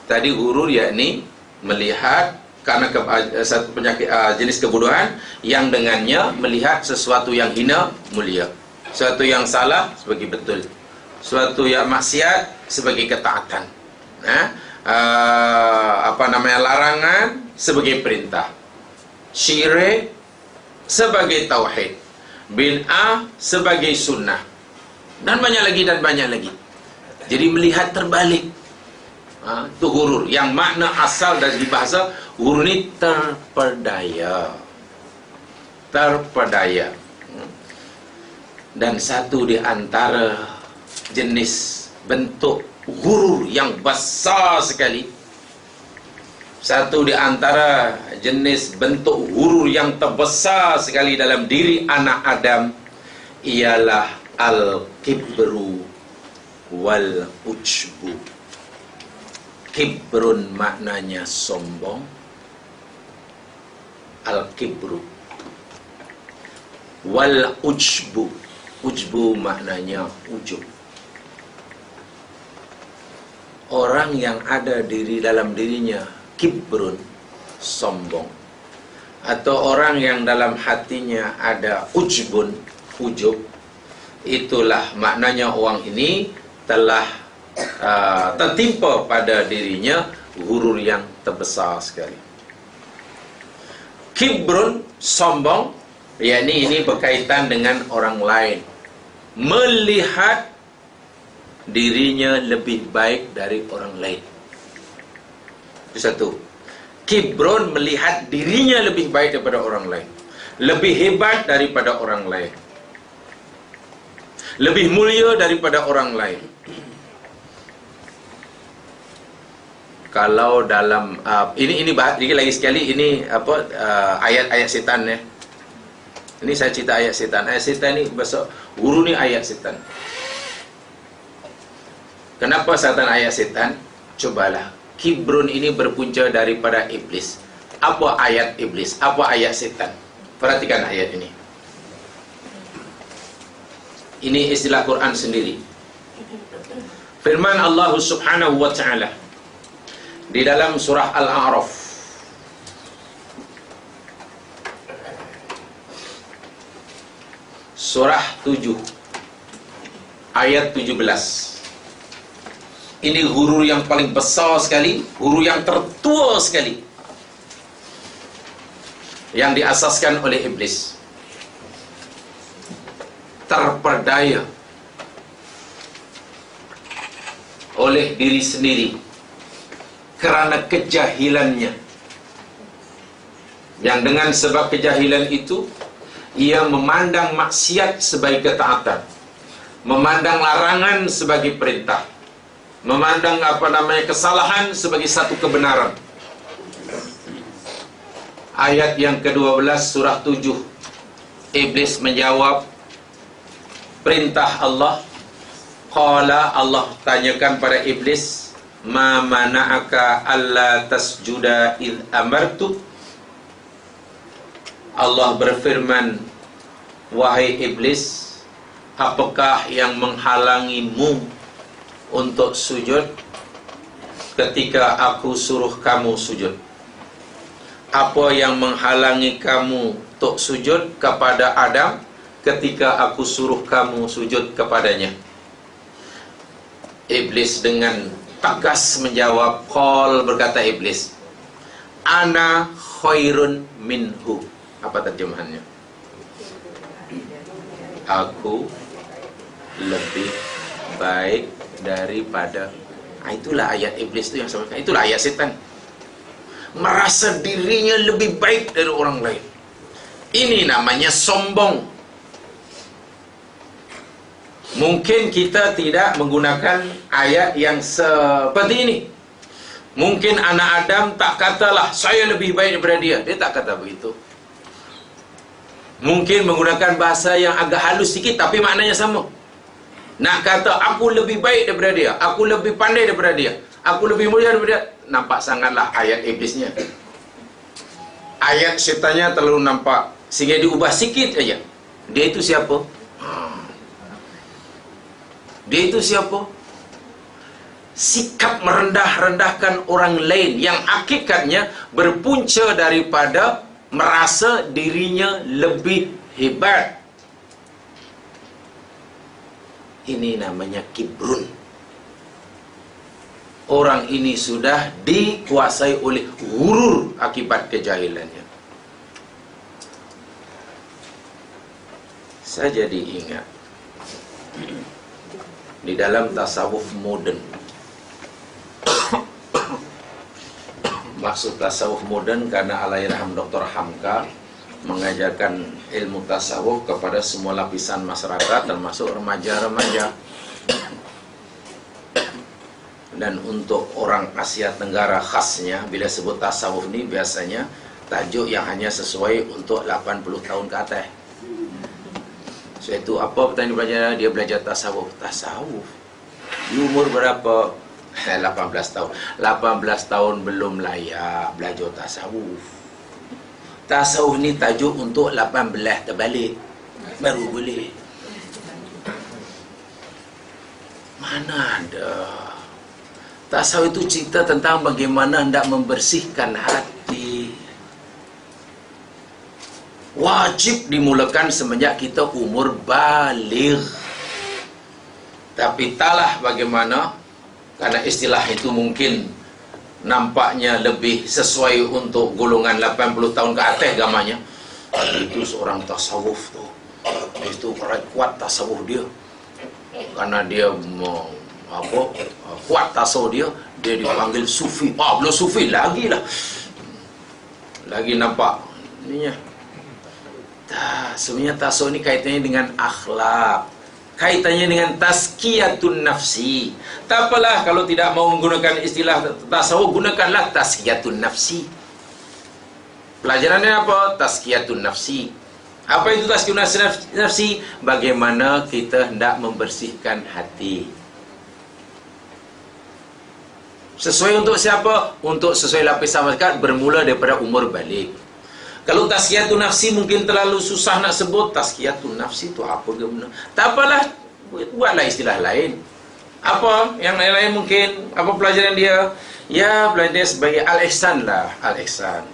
Speaker 1: Tadi gurur yakni melihat karena satu penyakit jenis kebodohan yang dengannya melihat sesuatu yang hina mulia, sesuatu yang salah sebagai betul, sesuatu yang maksiat sebagai ketaatan, larangan sebagai perintah, syirik sebagai tauhid, bid'ah sebagai sunnah, dan banyak lagi. Jadi melihat terbalik. Itu gurur. Yang makna asal dari bahasa gurur ini terpedaya. Dan satu di antara jenis bentuk gurur yang besar sekali, satu di antara jenis bentuk gurur yang terbesar sekali dalam diri anak Adam ialah al-kibru wal ujbu. Kibrun maknanya sombong, al-kibru. Wal ujbu, ujbu maknanya ujub. Orang yang ada dalam dirinya kibrun, sombong, atau orang yang dalam hatinya ada ujbun, ujub, itulah maknanya orang ini telah tertimpa pada dirinya gurur yang terbesar sekali. Kibrun, sombong, yakni ini berkaitan dengan orang lain, melihat dirinya lebih baik dari orang lain. Itu satu. Kibrun, melihat dirinya lebih baik daripada orang lain, lebih hebat daripada orang lain, lebih mulia daripada orang lain. Kalau dalam ini lagi sekali, ini ayat-ayat setan ya. Ini saya cerita ayat setan. Ayat setan ni besok guru ni ayat setan. Kenapa setan ayat setan? Cobalah. Kibrun ini berpunca daripada iblis. Apa ayat iblis? Apa ayat setan? Perhatikan ayat ini. Ini istilah Quran sendiri. Firman Allah Subhanahu wa taala di dalam surah Al-A'raf, surah 7 ayat 17. Ini guru yang paling besar sekali, guru yang tertua sekali, yang diasaskan oleh iblis. Terperdaya oleh diri sendiri kerana kejahilannya, yang dengan sebab kejahilan itu ia memandang maksiat sebagai ketaatan, memandang larangan sebagai perintah, memandang kesalahan sebagai satu kebenaran. Ayat yang ke-12 surah 7, iblis menjawab perintah Allah. Qala, Allah tanyakan pada iblis, ma mana'aka alla tasjuda id amartu. Allah berfirman, wahai iblis, apakah yang menghalangimu untuk sujud ketika aku suruh kamu sujud? Apa yang menghalangi kamu untuk sujud kepada Adam ketika aku suruh kamu sujud kepadanya? Iblis dengan tegas menjawab. Qal, berkata iblis, ana khairun minhu. Apa terjemahannya? Aku lebih baik daripada. Itulah ayat iblis itu yang saya. Itulah ayat setan. Merasa dirinya lebih baik dari orang lain. Ini namanya sombong. Mungkin kita tidak menggunakan ayat yang seperti ini. Mungkin anak Adam tak katalah saya lebih baik daripada dia. Dia tak kata begitu. Mungkin menggunakan bahasa yang agak halus sikit, tapi maknanya sama. Nak kata aku lebih baik daripada dia, aku lebih pandai daripada dia, aku lebih mulia daripada dia, nampak sangatlah ayat iblisnya. Ayat syaitannya terlalu nampak, sehingga diubah sikit saja. Dia itu siapa? Dia itu siapa? Sikap merendah-rendahkan orang lain yang hakikatnya berpunca daripada merasa dirinya lebih hebat. Ini namanya kibrun. Orang ini sudah dikuasai oleh gurur akibat kejahilannya. Saya jadi ingat di dalam tasawuf moden. Maksud tasawuf moden karena Allahyarham Dr. Hamka mengajarkan ilmu tasawuf kepada semua lapisan masyarakat, termasuk remaja-remaja. Dan untuk orang Asia Tenggara khasnya, bila sebut tasawuf ni biasanya tajuk yang hanya sesuai untuk 80 tahun ke atas. So itu apa petani belajar? Dia belajar tasawuf. Tasawuf di umur berapa? 18 tahun. 18 tahun belum layak belajar tasawuf. Tasawuf ni tajuk untuk 18 terbalik baru boleh. Mana ada. Tasawuf itu cerita tentang bagaimana hendak membersihkan hati. Wajib dimulakan semenjak kita umur baligh. Tapi talah bagaimana, karena istilah itu mungkin nampaknya lebih sesuai untuk golongan 80 tahun ke atas agamanya. Itu seorang tasawuf tu. Itu kuat tasawuf dia. Karena dia kuat tasawuf dia dipanggil sufi. Belum sufi lagi lah. Lagi nampak ininya. Sebenarnya tasawuf ni kaitannya dengan akhlak, kaitannya dengan tazkiyatun nafsi. Tak apalah kalau tidak mau menggunakan istilah tasawuf, gunakanlah tazkiyatun nafsi. Pelajarannya apa? Tazkiyatun nafsi. Apa itu tazkiyatun nafsi? Bagaimana kita hendak membersihkan hati. Sesuai untuk siapa? Untuk sesuai lapisan masyarakat, bermula daripada umur balik. Kalau tazkiyatun nafsi mungkin terlalu susah nak sebut. Tazkiyatun nafsi itu apa guna? Tak apalah, buatlah istilah lain. Apa yang lain mungkin? Apa pelajaran dia? Ya, pelajaran dia sebagai al-ihsan lah. Al-ihsan.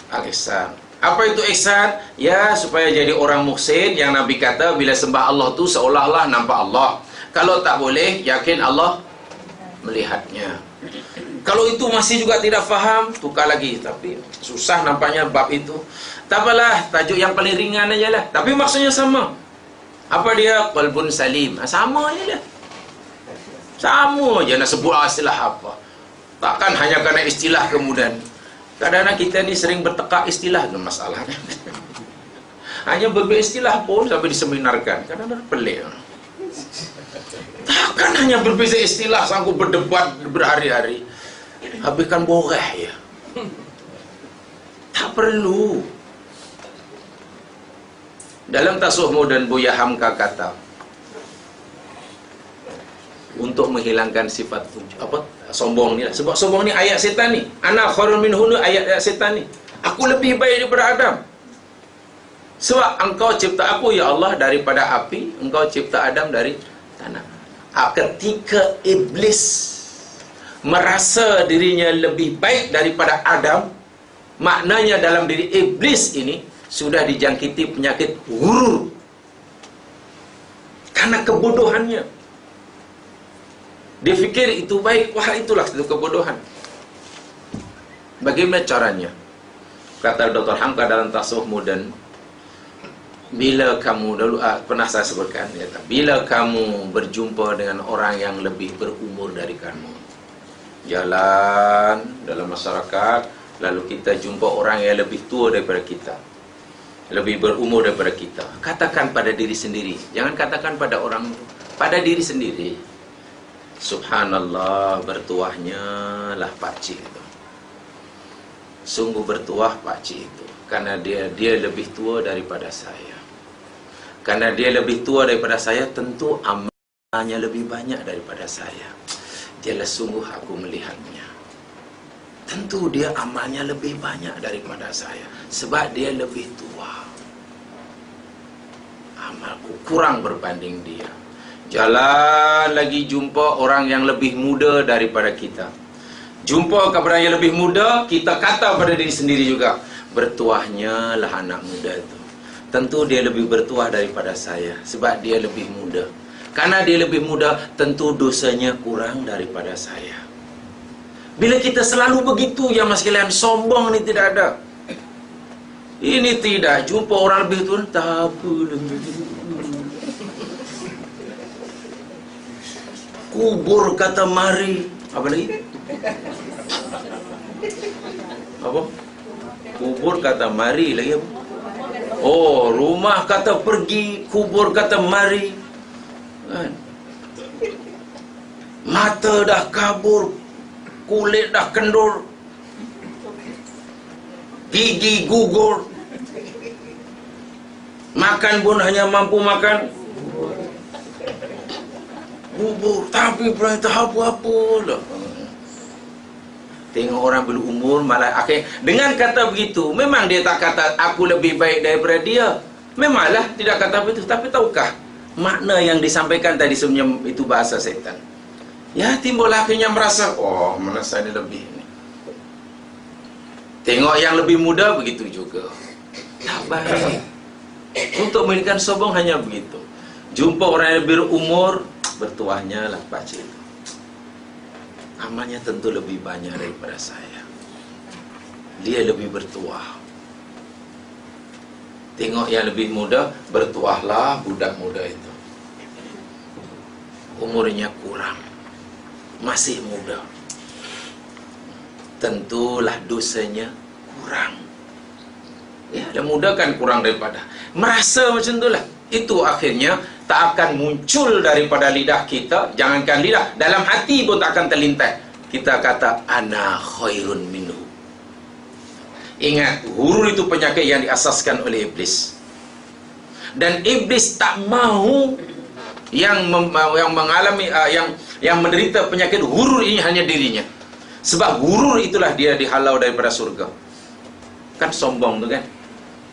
Speaker 1: Al-ihsan. Apa itu ihsan? Ya, supaya jadi orang muhsin. Yang Nabi kata bila sembah Allah tu seolah-olah nampak Allah. Kalau tak boleh, yakin Allah melihatnya. Kalau itu masih juga tidak faham, tukar lagi. Tapi susah nampaknya bab itu. Tak apalah, tajuk yang paling ringan aja lah. Tapi maksudnya sama. Apa dia? Qalbun salim. Sama aja lah. Sama aja nak sebut istilah apa. Takkan hanya kerana istilah kemudian. Kadang-kadang kita ni sering bertekak istilah dengan masalah. Hanya berbeza istilah pun sampai diseminarkan. Kadang-kadang pelik. Takkan hanya berbeza istilah sanggup berdebat berhari-hari. Habiskan boreh ya. Tak perlu. Dalam tasawuf moden Buya Hamka kata, untuk menghilangkan sifat sombong ni lah. Sebab sombong ni ayat setan ni. Ana khairun minhu ni ayat setan ni. Aku lebih baik daripada Adam. Sebab engkau cipta aku ya Allah daripada api, engkau cipta Adam dari tanah. Ketika iblis merasa dirinya lebih baik daripada Adam, maknanya dalam diri iblis ini sudah dijangkiti penyakit gurur karena kebodohannya. Dia fikir itu baik, wah itulah itu kebodohan. Bagaimana caranya? Kata Dr. Hamka dalam tasawuf moden, bila kamu dulu pernah saya sebutkan, bila kamu berjumpa dengan orang yang lebih berumur dari kamu, jalan dalam masyarakat, lalu kita jumpa orang yang lebih tua daripada kita, lebih berumur daripada kita, katakan pada diri sendiri, jangan katakan pada orang, pada diri sendiri, subhanallah, bertuahnya lah pakcik itu. Sungguh bertuah pakcik itu, karena dia lebih tua daripada saya. Karena dia lebih tua daripada saya, tentu amalnya lebih banyak daripada saya. Dialah sungguh aku melihatnya. Tentu dia amalnya lebih banyak daripada saya, sebab dia lebih tua. Amalku kurang berbanding dia. Jalan lagi jumpa orang yang lebih muda daripada kita. Jumpa kepada yang lebih muda, kita kata pada diri sendiri juga, bertuahnya lah anak muda itu. Tentu dia lebih bertuah daripada saya, sebab dia lebih muda. Karena dia lebih muda, tentu dosanya kurang daripada saya. Bila kita selalu begitu, yang mas sekalian, sombong ni tidak ada. Ini tidak, jumpa orang lebih tua, tak apa. Kubur kata mari. Apa lagi? Apa? Kubur kata mari lagi apa? Oh, rumah kata pergi, kubur kata mari. Kan? Mata dah kabur, kulit dah kendur, gigi gugur, makan pun hanya mampu makan bubur, tapi belum tahu apa-apa lah. Tengok orang berumur malah akhir dengan kata begitu, memang dia tak kata aku lebih baik daripada dia. Memanglah tidak kata begitu, tapi tahukah makna yang disampaikan tadi sebenarnya itu bahasa setan. Ya, timbul akhirnya merasa, oh, mana saya lebih ni. Tengok yang lebih muda begitu juga. Tak baik. Untuk meningkatkan sombong hanya begitu. Jumpa orang yang lebih berumur, bertuahnya lah pakcik itu. amalnya tentu lebih banyak daripada saya. Dia lebih bertuah. Tengok yang lebih muda, bertuahlah budak muda itu. Umurnya kurang, masih muda, tentulah dosanya kurang. Ya, dan muda kan kurang daripada. Merasa macam itulah. Itu akhirnya tak akan muncul daripada lidah kita. Jangankan lidah, dalam hati pun tak akan terlintas. Kita kata, ana khairun minhu. Ingat, hurur itu penyakit yang diasaskan oleh iblis. Dan iblis tak mahu yang mengalami yang menderita penyakit hurur ini hanya dirinya. Sebab hurur itulah dia dihalau daripada surga. Kan sombong tu kan?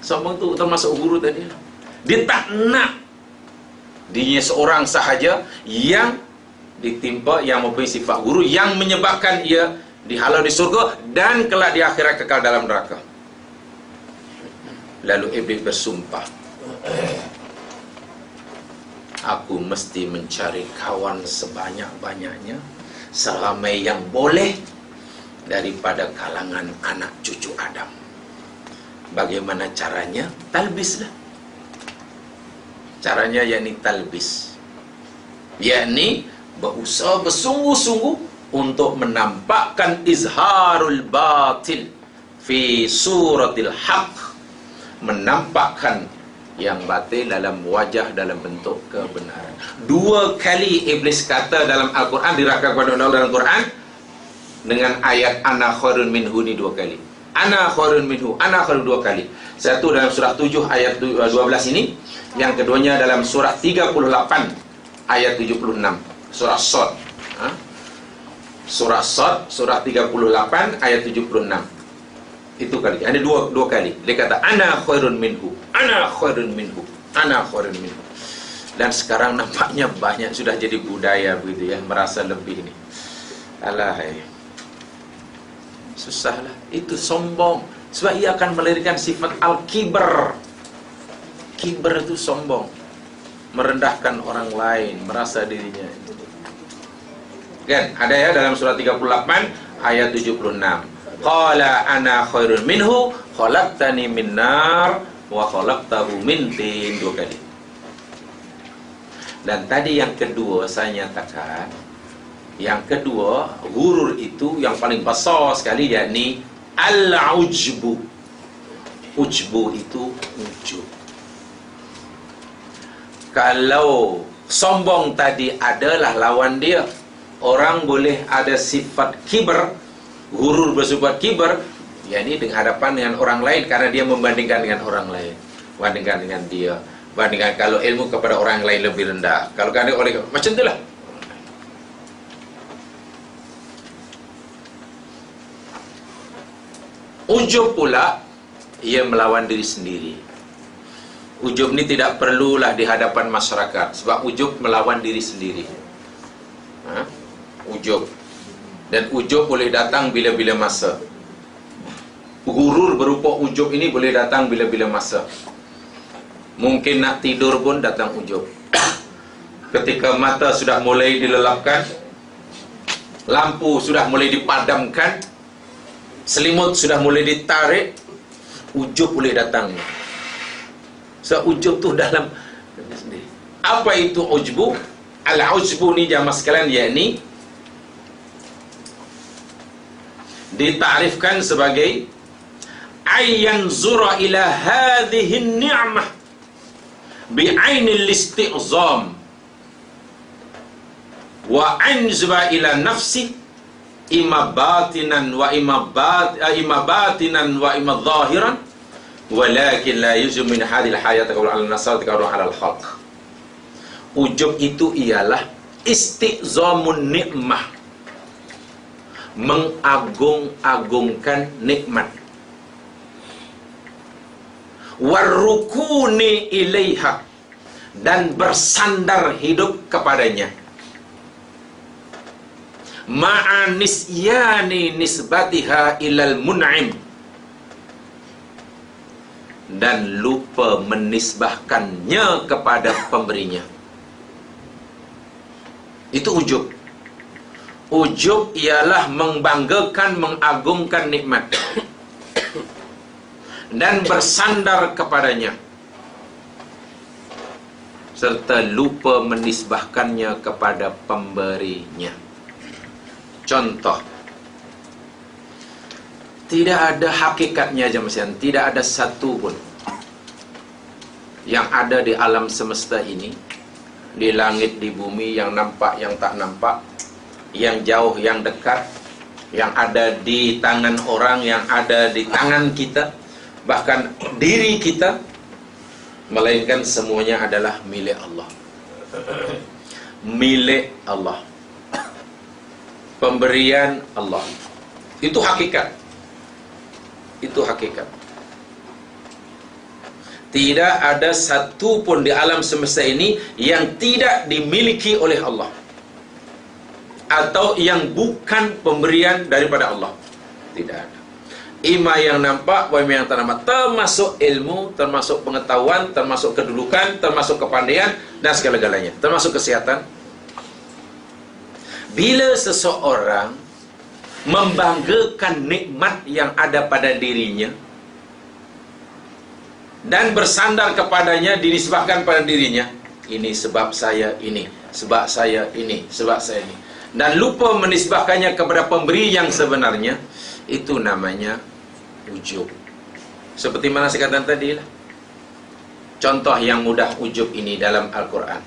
Speaker 1: Sombong tu termasuk hurur tadi. Dia tak nak dirinya seorang sahaja yang ditimpa, yang mempunyai sifat hurur, yang menyebabkan ia dihalau di surga dan kelak di akhirat kekal dalam neraka. Lalu iblis bersumpah, aku mesti mencari kawan sebanyak-banyaknya, seramai yang boleh daripada kalangan anak cucu Adam. Bagaimana caranya? Talbislah. Caranya yakni talbis, yakni berusaha bersungguh-sungguh untuk menampakkan izharul batil fi suratil haq, menampakkan yang batil dalam wajah, dalam bentuk kebenaran. 2 kali iblis kata dalam Al-Quran, dirangkai kepada Allah dalam Al-Quran dengan ayat ana khairun minhu ni 2 kali. Ana khairun minhu, ana khairun 2 kali. Satu dalam surah 7 ayat 12 ini, yang keduanya dalam surah 38 ayat 76, surah Shad. Surah Shad, surah 38 ayat 76. Itu kali. Ada dua kali. Dia kata ana khairun minhu, ana khairun minhu, ana khairun minhu. Dan sekarang nampaknya banyak sudah jadi budaya begitu ya, merasa lebih ni. Alahai. Susahlah. Itu sombong. Sebab ia akan melahirkan sifat al-kibar. Kibar itu sombong, merendahkan orang lain, merasa dirinya. Kan? Ada ya dalam surah 38 ayat 76. Qala ana khairun minhu khalaqtani min nar wa khalaqtahu min tin, 2 kali. Dan tadi yang kedua saya nyatakan, yang kedua hurur itu yang paling besar sekali yakni al-ujbu. Ujbu itu ujub. Kalau sombong tadi adalah lawan dia, orang boleh ada sifat kibar, hurur bersifat kibar, yakni dengan hadapan dengan orang lain karena dia membandingkan dengan orang lain, bandingkan dengan dia, bandingkan kalau ilmu kepada orang lain lebih rendah, kalau kan oleh macam itulah. Ujub pula ia melawan diri sendiri. Ujub ni tidak perlulah di hadapan masyarakat, sebab ujub melawan diri sendiri. Ujub. Dan ujub boleh datang bila-bila masa. Hurur berupa ujub ini boleh datang bila-bila masa. Mungkin nak tidur pun datang ujub. Ketika mata sudah mulai dilelapkan, lampu sudah mulai dipadamkan, selimut sudah mulai ditarik, ujub boleh datang. So ujub tu dalam sendiri. Apa itu ujbu? Al-ujbu ni jamaah sekalian yakni ditarifkan sebagai ayyan zura ila hadhihi ni'mah bi'ainil isti'zam wa anzba ila nafsi imma batinan wa imma batinan wa imma zahiran walakin la yuzum min hadhil hayat qawl al-nasar qawl al-khalq. Ujub itu ialah isti'zamun nikmah, mengagung-agungkan nikmat, warrukuni ilaiha, dan bersandar hidup kepadanya, ma'anisyani nisbatiha ilal mun'im, dan lupa menisbahkannya kepada pemberinya. Itu ujub. Ujub ialah membanggakan, mengagungkan nikmat dan bersandar kepadanya, serta lupa menisbahkannya kepada pemberinya. Contoh, tidak ada hakikatnya jemaah, tidak ada satu pun yang ada di alam semesta ini, di langit, di bumi, yang nampak, yang tak nampak, yang jauh, yang dekat, yang ada di tangan orang, yang ada di tangan kita, bahkan diri kita, melainkan semuanya adalah milik Allah. Milik Allah, pemberian Allah. Itu hakikat. Itu hakikat. Tidak ada satu pun di alam semesta ini yang tidak dimiliki oleh Allah, atau yang bukan pemberian daripada Allah. Tidak ada. Ima yang nampak, wa ima yang tak nampak, termasuk ilmu, termasuk pengetahuan, termasuk kedudukan, termasuk kepandaian, dan segala-galanya, termasuk kesehatan. Bila seseorang membanggakan nikmat yang ada pada dirinya dan bersandar kepadanya, dinisbahkan pada dirinya, ini sebab saya ini, sebab saya ini, sebab saya ini, dan lupa menisbahkannya kepada pemberi yang sebenarnya, itu namanya ujub. Seperti mana saya katakan tadi lah. Contoh yang mudah ujub ini dalam Al-Quran.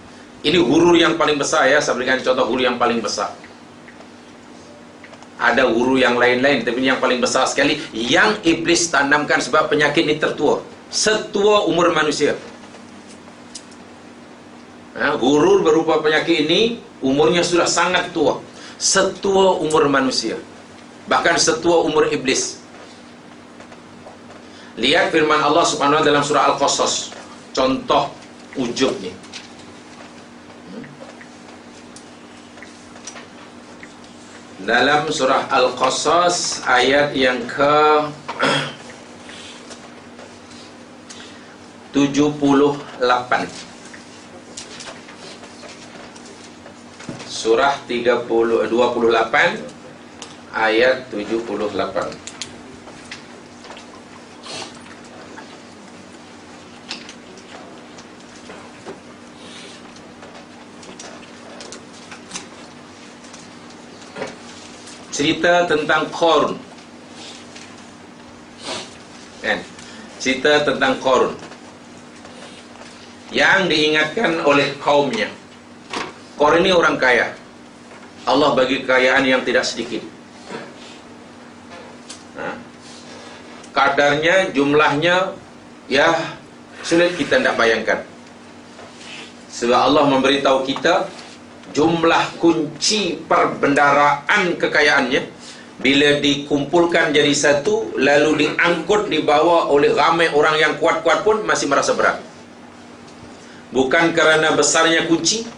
Speaker 1: Ini huruf yang paling besar ya. Saya berikan contoh huruf yang paling besar. Ada huruf yang lain-lain, tapi yang paling besar sekali, yang iblis tanamkan sebab penyakit ini tertua, setua umur manusia. Huruf berupa penyakit ini umurnya sudah sangat tua, setua umur manusia, bahkan setua umur iblis. Lihat firman Allah Subhanahu wa taala dalam surah Al-Qasas, contoh ujub ni. Dalam surah Al-Qasas ayat yang ke 78. Surah 28 ayat 78. Cerita tentang Qarun. Kan? Cerita tentang Qarun yang diingatkan oleh kaumnya. Qarun ini orang kaya. Allah bagi kekayaan yang tidak sedikit. Kadarnya, jumlahnya, ya sulit kita tidak bayangkan. Sebab Allah memberitahu kita jumlah kunci perbendaraan kekayaannya, bila dikumpulkan jadi satu, lalu diangkut, dibawa oleh ramai orang yang kuat-kuat pun masih merasa berat. Bukan kerana besarnya kunci,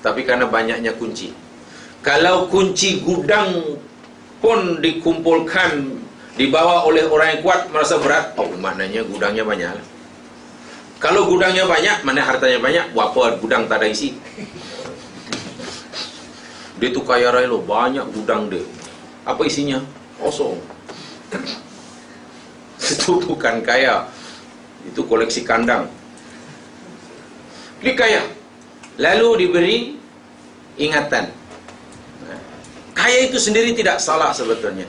Speaker 1: tapi kerana banyaknya kunci. Kalau kunci gudang pun dikumpulkan, dibawa oleh orang yang kuat, merasa berat, oh maknanya gudangnya banyak. Kalau gudangnya banyak, mana hartanya banyak, berapa gudang tak ada isi. Dia tu kaya raya lo, banyak gudang dia. Apa isinya? Kosong. Itu bukan kaya, itu koleksi kandang. Dia kaya, lalu diberi ingatan. Kaya itu sendiri tidak salah sebetulnya,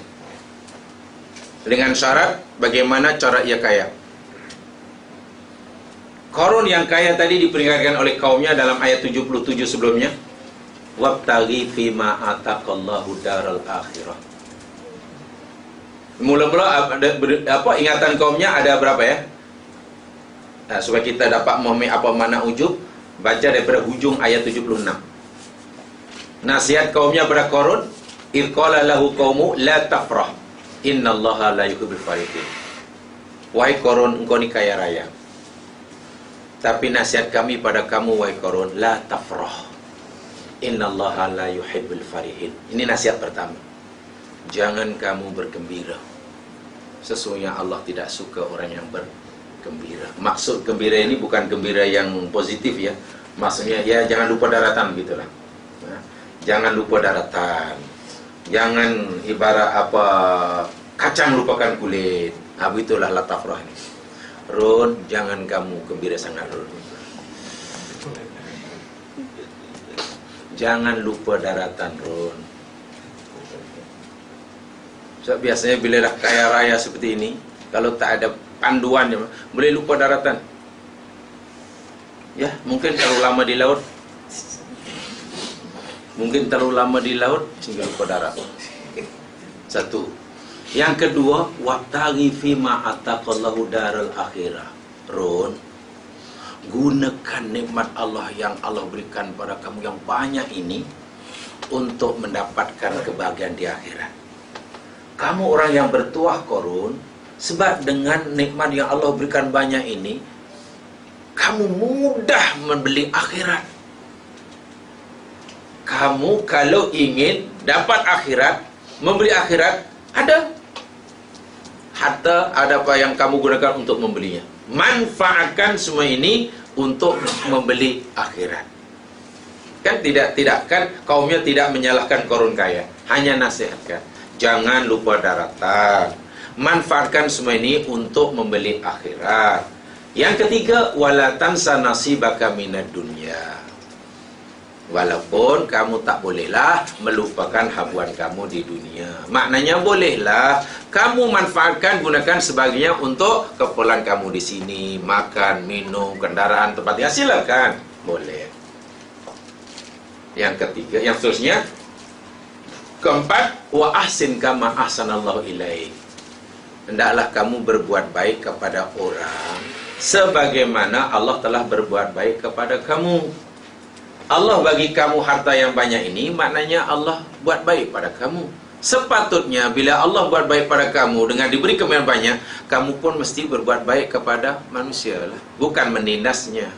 Speaker 1: dengan syarat bagaimana cara ia kaya. Qarun yang kaya tadi diperingatkan oleh kaumnya dalam ayat 77 sebelumnya. Wabtaghi fima ataqallahu daral akhirah. Mula-mula apa ingatan kaumnya ada berapa ya? Supaya kita dapat memahami apa makna ujub, baca daripada hujung ayat 76. Nasihat kaumnya pada Qarun, idh qala lahu qaumu la tafrah innallaha la yuhibbul farihin. Wahai Qarun, engkau ni kaya raya, tapi nasihat kami pada kamu wahai Qarun, la tafrah innallaha la yuhibbul farihin. Ini nasihat pertama. Jangan kamu bergembira. Sesungguhnya Allah tidak suka orang yang bergembira. Maksud gembira ini bukan gembira yang positif ya. Maksudnya ya jangan lupa daratan gitulah. Jangan lupa daratan. Jangan ibarat apa kacang lupakan kulit. Itulah latafrah ini. Ron, jangan kamu gembira sangat, Ron. Jangan lupa daratan, Ron. So, biasanya bila dah kaya raya seperti ini, kalau tak ada panduan, boleh lupa daratan. Ya, mungkin terlalu lama di laut. Mungkin terlalu lama di laut sehingga lupa darat. Satu. Yang kedua, wabtaghi fima ataqallahu daral akhirah. Ron, gunakan nikmat Allah yang Allah berikan pada kamu yang banyak ini untuk mendapatkan kebahagiaan di akhirat. Kamu orang yang bertuah korun, sebab dengan nikmat yang Allah berikan banyak ini, kamu mudah membeli akhirat. Kamu kalau ingin dapat akhirat, membeli akhirat, ada harta, ada apa yang kamu gunakan untuk membelinya. Manfaatkan semua ini untuk membeli akhirat. Kan tidak kan kaumnya tidak menyalahkan korun kaya, hanya nasihatkan. Jangan lupa daratan. Manfaatkan semua ini untuk membeli akhirat. Yang ketiga, wala tansa nasibaka minad dunya. Walaupun kamu tak bolehlah melupakan habuan kamu di dunia. Maknanya bolehlah kamu manfaatkan, gunakan sebagainya untuk keperluan kamu di sini, makan, minum, kendaraan, tempat tinggal, silakan, boleh. Yang ketiga, yang seterusnya, keempat, wa ahsin kama ahsanallahu ilaik. Hendaklah kamu berbuat baik kepada orang sebagaimana Allah telah berbuat baik kepada kamu. Allah bagi kamu harta yang banyak ini, maknanya Allah buat baik pada kamu. Sepatutnya bila Allah buat baik pada kamu dengan diberi kemuliaan banyak, kamu pun mesti berbuat baik kepada manusia lah, bukan menindasnya.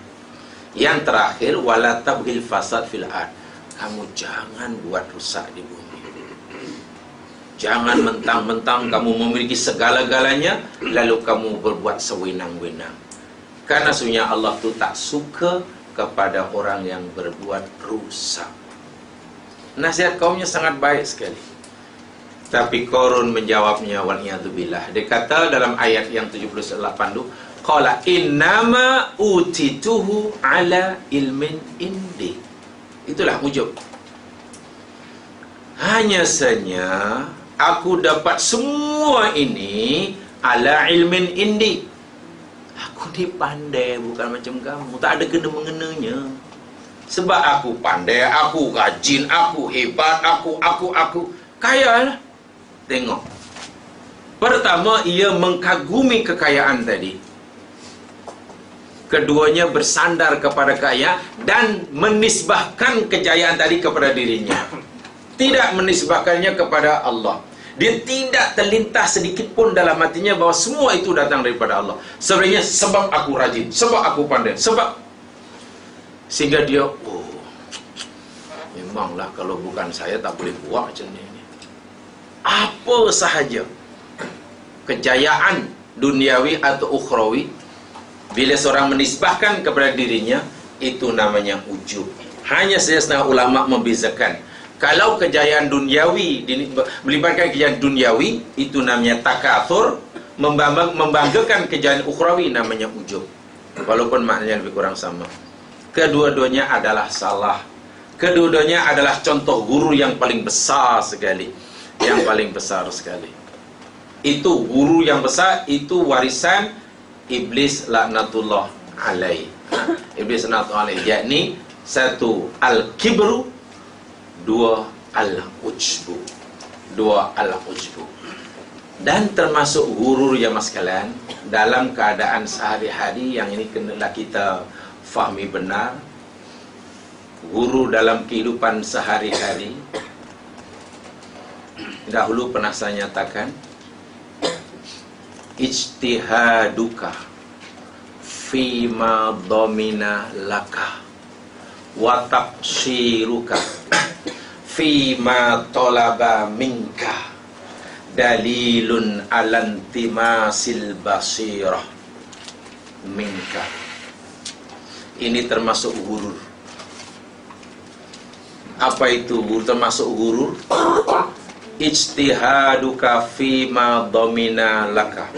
Speaker 1: Yang terakhir, wala tabghil fasad fil ard. Kamu jangan buat rusak di bumi. Jangan mentang-mentang kamu memiliki segala-galanya lalu kamu berbuat sewenang-wenang. Karena sesungguhnya Allah tu tak suka kepada orang yang berbuat rusak. Nasihat kaumnya sangat baik sekali. Tapi Qarun menjawabnya, wal'iyadzubillah. Dia kata dalam ayat yang 78 tu, qala innama utituhu ala ilmin indi. Itulah ujub. Hanya saja aku dapat semua ini ala ilmin indi. Aku ni pandai, bukan macam kamu. Tak ada kena-mengenanya. Sebab aku pandai, aku rajin, aku hebat, aku. Kaya lah. Tengok. Pertama, ia mengkagumi kekayaan tadi. Keduanya bersandar kepada kaya dan menisbahkan kejayaan tadi kepada dirinya. Tidak menisbahkannya kepada Allah. Dia tidak terlintas sedikit pun dalam hatinya bahawa semua itu datang daripada Allah. Sebenarnya sebab aku rajin, sebab aku pandai, sebab. Sehingga dia, memanglah kalau bukan saya tak boleh buat macam ni. Apa sahaja kejayaan duniawi atau ukhrawi, bila seorang menisbahkan kepada dirinya, itu namanya ujub. Hanya saja setengah ulama membezakan. Kalau kejayaan duniawi melibatkan kejayaan duniawi, itu namanya takatsur. Membanggakan kejayaan ukhrawi namanya ujub. Walaupun maknanya lebih kurang sama. Kedua-duanya adalah salah. Kedua-duanya adalah contoh guru yang paling besar sekali. Yang paling besar sekali. Itu guru yang besar, itu warisan Iblis laknatullah alaih. Iblis laknatullah alaih. Yakni, satu, al-kibru, dua, al-ujbu. Dua, al-ujbu. Dan termasuk guru yang sekalian, dalam keadaan sehari-hari yang ini kenalah kita fahami benar. Guru dalam kehidupan sehari-hari, dahulu pernah saya nyatakan, ijtihaduka fima domina laka wa taqsiruka fima tolaba minka dalilun alantimasil basirah minka. Ini termasuk gurur. Apa itu termasuk gurur? Ijtihaduka fima domina laka.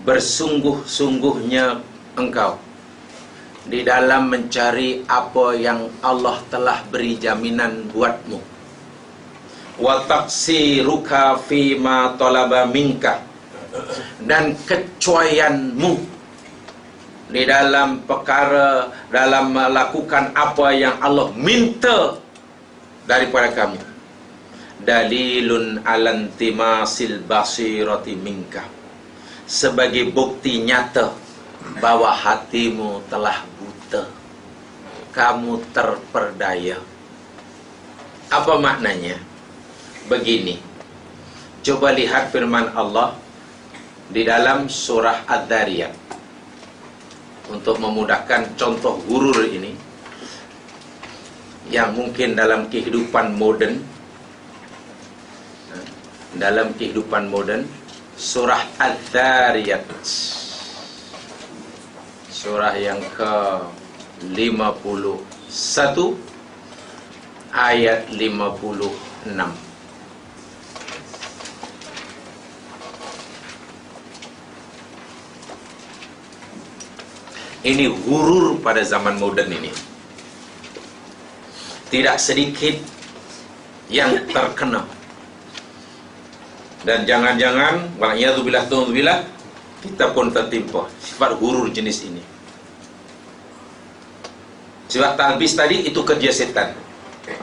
Speaker 1: Bersungguh-sungguhnya engkau di dalam mencari apa yang Allah telah beri jaminan buatmu. Wa taqsiruka fima talaba minka. Dan kecuaianmu di dalam perkara, dalam melakukan apa yang Allah minta daripada kamu. Dalilun alantimasil basirati minka. Sebagai bukti nyata bahwa hatimu telah buta, kamu terperdaya. Apa maknanya? Begini, coba lihat firman Allah di dalam surah Ad-Dhariyat. Untuk memudahkan contoh gurur ini, yang mungkin dalam kehidupan moden, surah Ad-Dhariyat, surah yang ke-51 ayat 56. Ini gurur pada zaman moden ini. Tidak sedikit yang terkena. Dan jangan-jangan waliyadzubillah kita pun tertimpa sifat gurur jenis ini. Sifat talbis tadi itu kerja setan,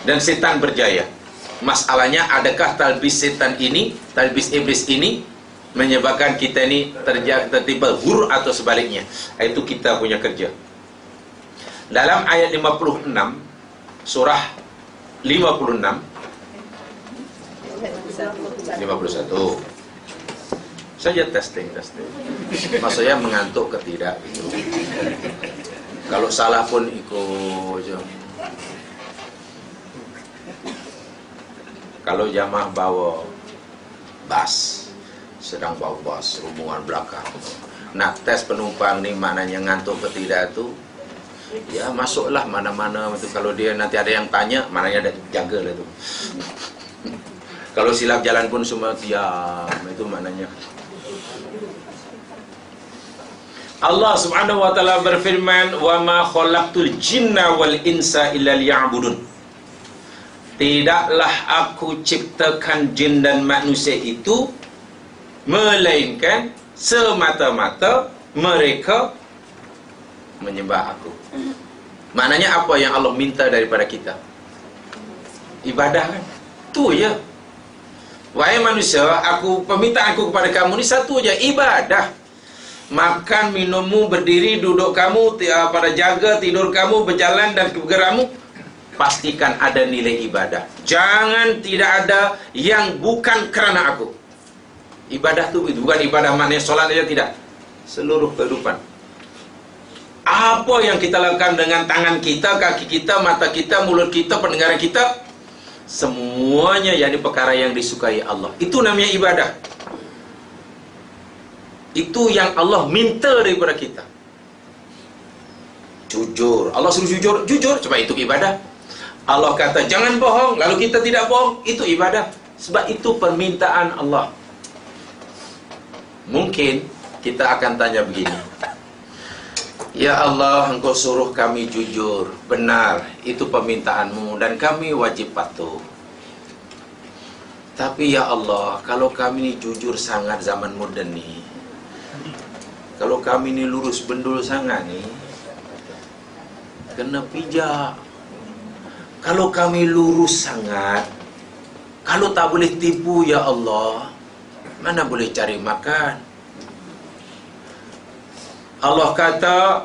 Speaker 1: dan setan berjaya. Masalahnya, adakah talbis setan ini, talbis iblis ini menyebabkan kita ini tertimpa gurur atau sebaliknya? Itu kita punya kerja. Dalam ayat 56 surah 51 saja testing. Maksudnya mengantuk ke tidak gitu. Kalau salah pun ikut je. Kalau jamaah bawa bas, sedang bawa bas rombongan belakang, nak tes penumpang ni maknanya ngantuk ke tidak tu, ya masuklah mana-mana itu. Kalau dia nanti ada yang tanya, maknanya ada jaga lah tu. Kalau silap jalan pun semua diam, itu maknanya. Allah Subhanahu wa taala berfirman, "Wa ma khalaqtul jinna wal insa illa liya'budun." Tidaklah aku ciptakan jin dan manusia itu melainkan semata-mata mereka menyembah aku. Maknanya apa yang Allah minta daripada kita? Ibadah kan? Tu ya. Wahai manusia, permintaanku kepada kamu ni satu aja, ibadah. Makan, minummu, berdiri, duduk kamu, pada jaga, tidur kamu, berjalan dan bergerakmu, pastikan ada nilai ibadah. Jangan tidak ada yang bukan kerana aku. Ibadah tu itu bukan ibadah maknanya solat aja, tidak. Seluruh kehidupan. Apa yang kita lakukan dengan tangan kita, kaki kita, mata kita, mulut kita, pendengaran kita, semuanya jadi perkara yang disukai Allah. Itu namanya ibadah. Itu yang Allah minta daripada kita. Jujur. Allah suruh jujur. Jujur, coba itu ibadah. Allah kata jangan bohong, lalu kita tidak bohong, itu ibadah. Sebab itu permintaan Allah. Mungkin kita akan tanya begini, ya Allah, engkau suruh kami jujur. Benar, itu permintaanmu dan kami wajib patuh. Tapi ya Allah, kalau kami ni jujur sangat zaman moden ni, kalau kami ni lurus bendul sangat ni, kena pijak. Kalau kami lurus sangat, kalau tak boleh tipu ya Allah, mana boleh cari makan? Allah kata,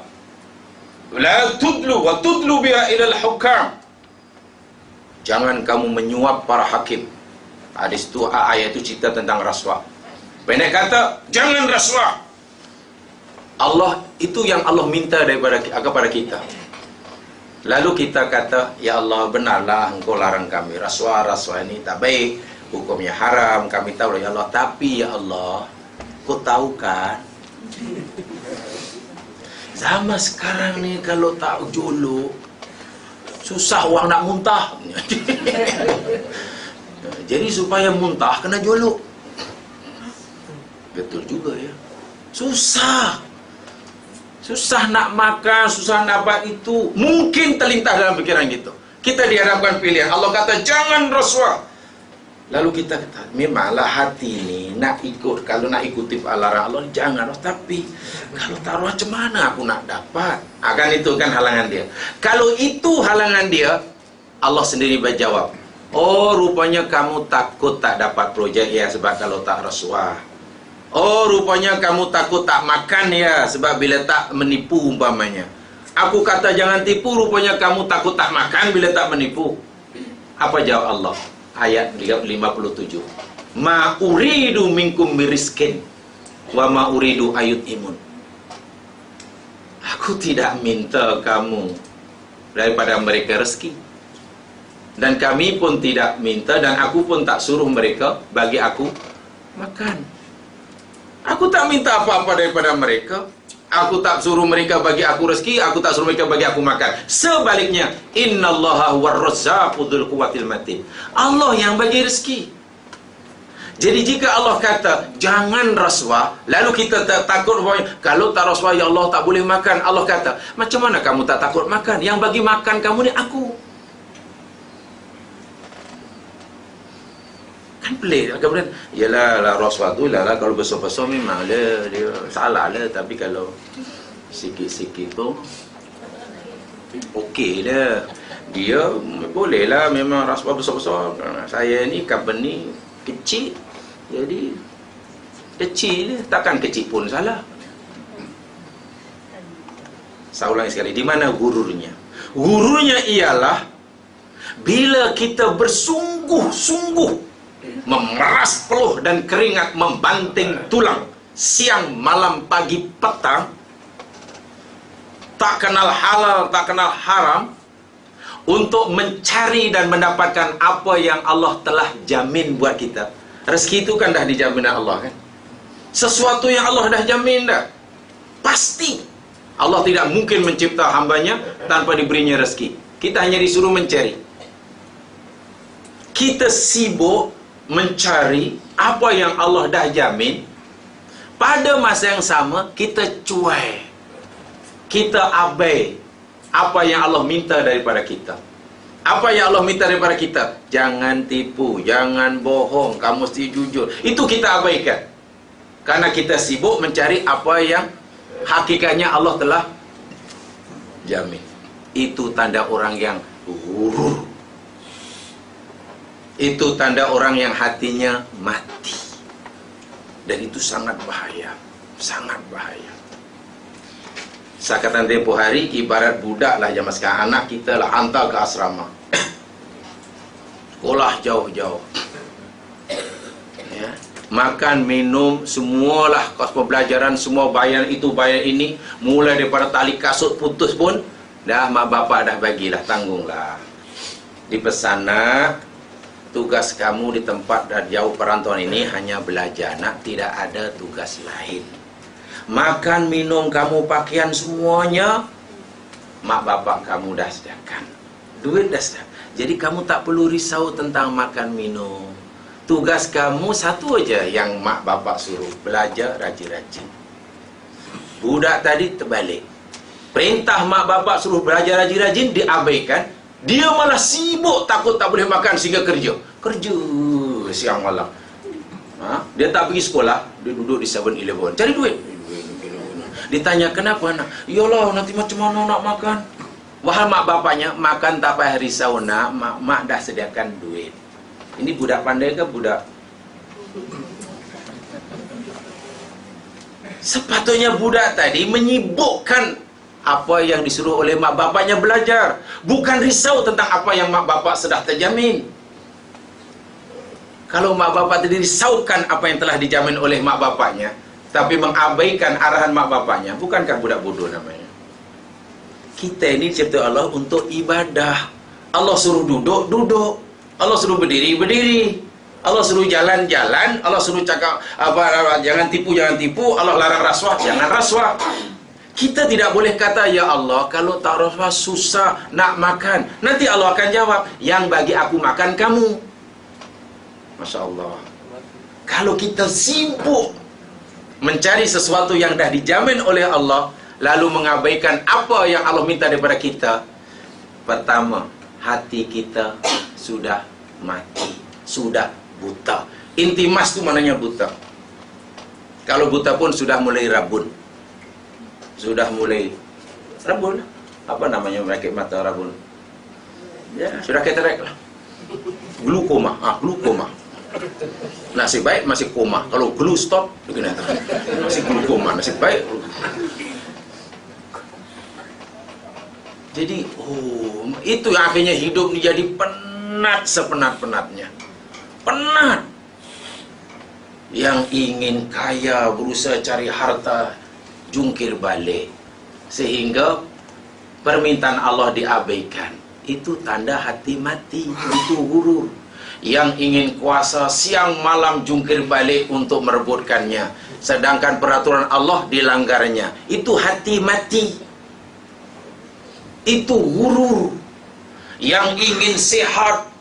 Speaker 1: la tudlu wa tudlu biha ilal hukam. Jangan kamu menyuap para hakim. Hadis itu, ayat itu cerita tentang rasuah. Pendek kata, jangan rasuah. Allah, itu yang Allah minta kepada kita. Lalu kita kata, ya Allah, benarlah engkau larang kami rasuah ini tak baik, hukumnya haram, kami tahu ya Allah. Tapi ya Allah, kau tahu kan, zaman sekarang ni kalau tak juluk, Susah orang nak muntah. Jadi supaya muntah kena jolok. Betul juga ya. Susah nak makan, susah nak buat itu. Mungkin terlintas dalam pikiran gitu. Kita dihadapkan pilihan. Allah kata jangan rasuah. Lalu kita kata, memanglah hati ini nak ikut. Kalau nak ikuti larang Allah, jangan. Tapi kalau taruh macam mana aku nak dapat? Akan itu kan halangan dia. Kalau itu halangan dia, Allah sendiri berjawab, oh rupanya kamu takut tak dapat projek ya, sebab kalau tak rasuah. Oh rupanya kamu takut tak makan ya, sebab bila tak menipu umpamanya. Aku kata jangan tipu, rupanya kamu takut tak makan bila tak menipu. Apa jawab Allah? Ayat 57. Ma uridu minkum miriskin wa ma uridu ayut imun. Aku tidak minta kamu daripada mereka rezeki, dan kami pun tidak minta, dan aku pun tak suruh mereka bagi aku makan. Aku tak minta apa-apa daripada mereka. Aku tak suruh mereka bagi aku rezeki, aku tak suruh mereka bagi aku makan. Sebaliknya, innallaha huwar-razzaqu dzul quwwatil matin. Allah yang bagi rezeki. Jadi jika Allah kata jangan rasuah, lalu kita takut kalau tak rasuah ya Allah tak boleh makan. Allah kata, macam mana kamu tak takut makan? Yang bagi makan kamu ni aku. Kan pelik. Kemudian yalah rasuah tu lah kalau besar-besar memang dia salah lah, tapi kalau sikit-sikit tu okey dah. Dia boleh lah memang rasuah besar-besar. Saya ni company kecil, jadi kecil je, takkan kecil pun salah. Saya ulangi sekali, di mana gururnya? Gururnya ialah bila kita bersungguh-sungguh memeras peluh dan keringat, membanting tulang siang, malam, pagi, petang, tak kenal halal, tak kenal haram, untuk mencari dan mendapatkan apa yang Allah telah jamin buat kita. Rezeki itu kan dah dijamin Allah kan? Sesuatu yang Allah dah jamin dah. Pasti Allah tidak mungkin mencipta hambanya tanpa diberinya rezeki. Kita hanya disuruh mencari. Kita sibuk mencari apa yang Allah dah jamin. Pada masa yang sama kita cuai, kita abai apa yang Allah minta daripada kita. Apa yang Allah minta daripada kita? Jangan tipu, jangan bohong, kamu mesti jujur. Itu kita abaikan karena kita sibuk mencari apa yang hakikatnya Allah telah jamin. Itu tanda orang yang gurur. Itu tanda orang yang hatinya mati. Dan itu sangat bahaya. Sangat bahaya. Sakatan tempoh hari ibarat budak lah zaman sekarang. Anak kita lah hantar ke asrama, sekolah jauh-jauh ya. Makan, minum, semualah kos pembelajaran, semua bayar itu bayar ini. Mulai daripada tali kasut putus pun dah mak bapak dah bagilah, tanggunglah. Dipesan, nak, tugas kamu di tempat dan jauh perantauan ini hanya belajar, nak, tidak ada tugas lain. Makan, minum, kamu pakaian semuanya mak bapak kamu dah sediakan, duit dah sediakan. Jadi kamu tak perlu risau tentang makan minum. Tugas kamu satu aja yang mak bapak suruh, belajar rajin-rajin. Budak tadi terbalik, perintah mak bapak suruh belajar rajin-rajin diabaikan. Dia malah sibuk, takut tak boleh makan sehingga kerja siang malam. Dia tak pergi sekolah, dia duduk di 7-Eleven cari duit. Ditanya kenapa nak? Yalah nanti macam mana nak makan. Wahai mak bapaknya, makan tak payah risau nak, mak dah sediakan duit. Ini budak pandai ke budak? Sepatutnya budak tadi menyibukkan apa yang disuruh oleh mak bapaknya belajar, bukan risau tentang apa yang mak bapak sudah terjamin. Kalau mak bapak tadi risaukan apa yang telah dijamin oleh mak bapaknya, tapi mengabaikan arahan mak bapaknya, bukankah budak bodoh namanya? Kita ini dicipta Allah untuk ibadah. Allah suruh duduk, duduk. Allah suruh berdiri, berdiri. Allah suruh jalan-jalan. Allah suruh cakap apa, jangan tipu, jangan tipu. Allah larang rasuah, jangan rasuah. Kita tidak boleh kata, ya Allah, kalau tak rasa susah nak makan, nanti Allah akan jawab, yang bagi aku makan kamu. Masya Allah. Kalau kita sibuk mencari sesuatu yang dah dijamin oleh Allah, lalu mengabaikan apa yang Allah minta daripada kita, pertama, hati kita sudah mati, sudah buta. Intimas itu maknanya buta. Kalau buta pun sudah mulai rabun. Sudah mulai rabun. Apa namanya penyakit mata rabun? Ya, sudah katarak lah. Glukoma. Glukoma. Nasib baik masih koma. Kalau glu stop, begini masih glukoma. Nasib baik. Jadi, itu yang akhirnya hidup ni jadi penat sepenat-penatnya. Penat. Yang ingin kaya, berusaha cari harta, jungkir balik. Sehingga permintaan Allah diabaikan. Itu tanda hati mati. Itu gurur. Yang ingin kuasa, siang malam jungkir balik untuk merebutkannya. Sedangkan peraturan Allah dilanggarnya. Itu hati mati. Itu gurur. Yang ingin sehat,